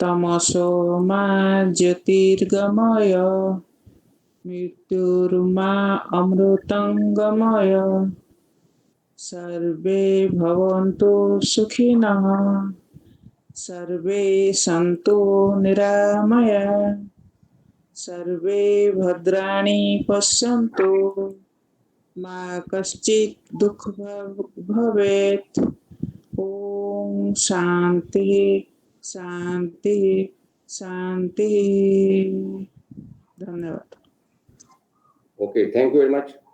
तमसो मा ज्योतिर्गमय मृत्युर्मा अमृतंगमय सर्वे भवन्तु सुखिनः सर्वे सन्तु निरामया सर्वे भद्राणि पश्यन्तु मा कश्चित् दुःख भवेत् ओम शांति शांति शांति। धन्यवाद। Okay, thank you very much.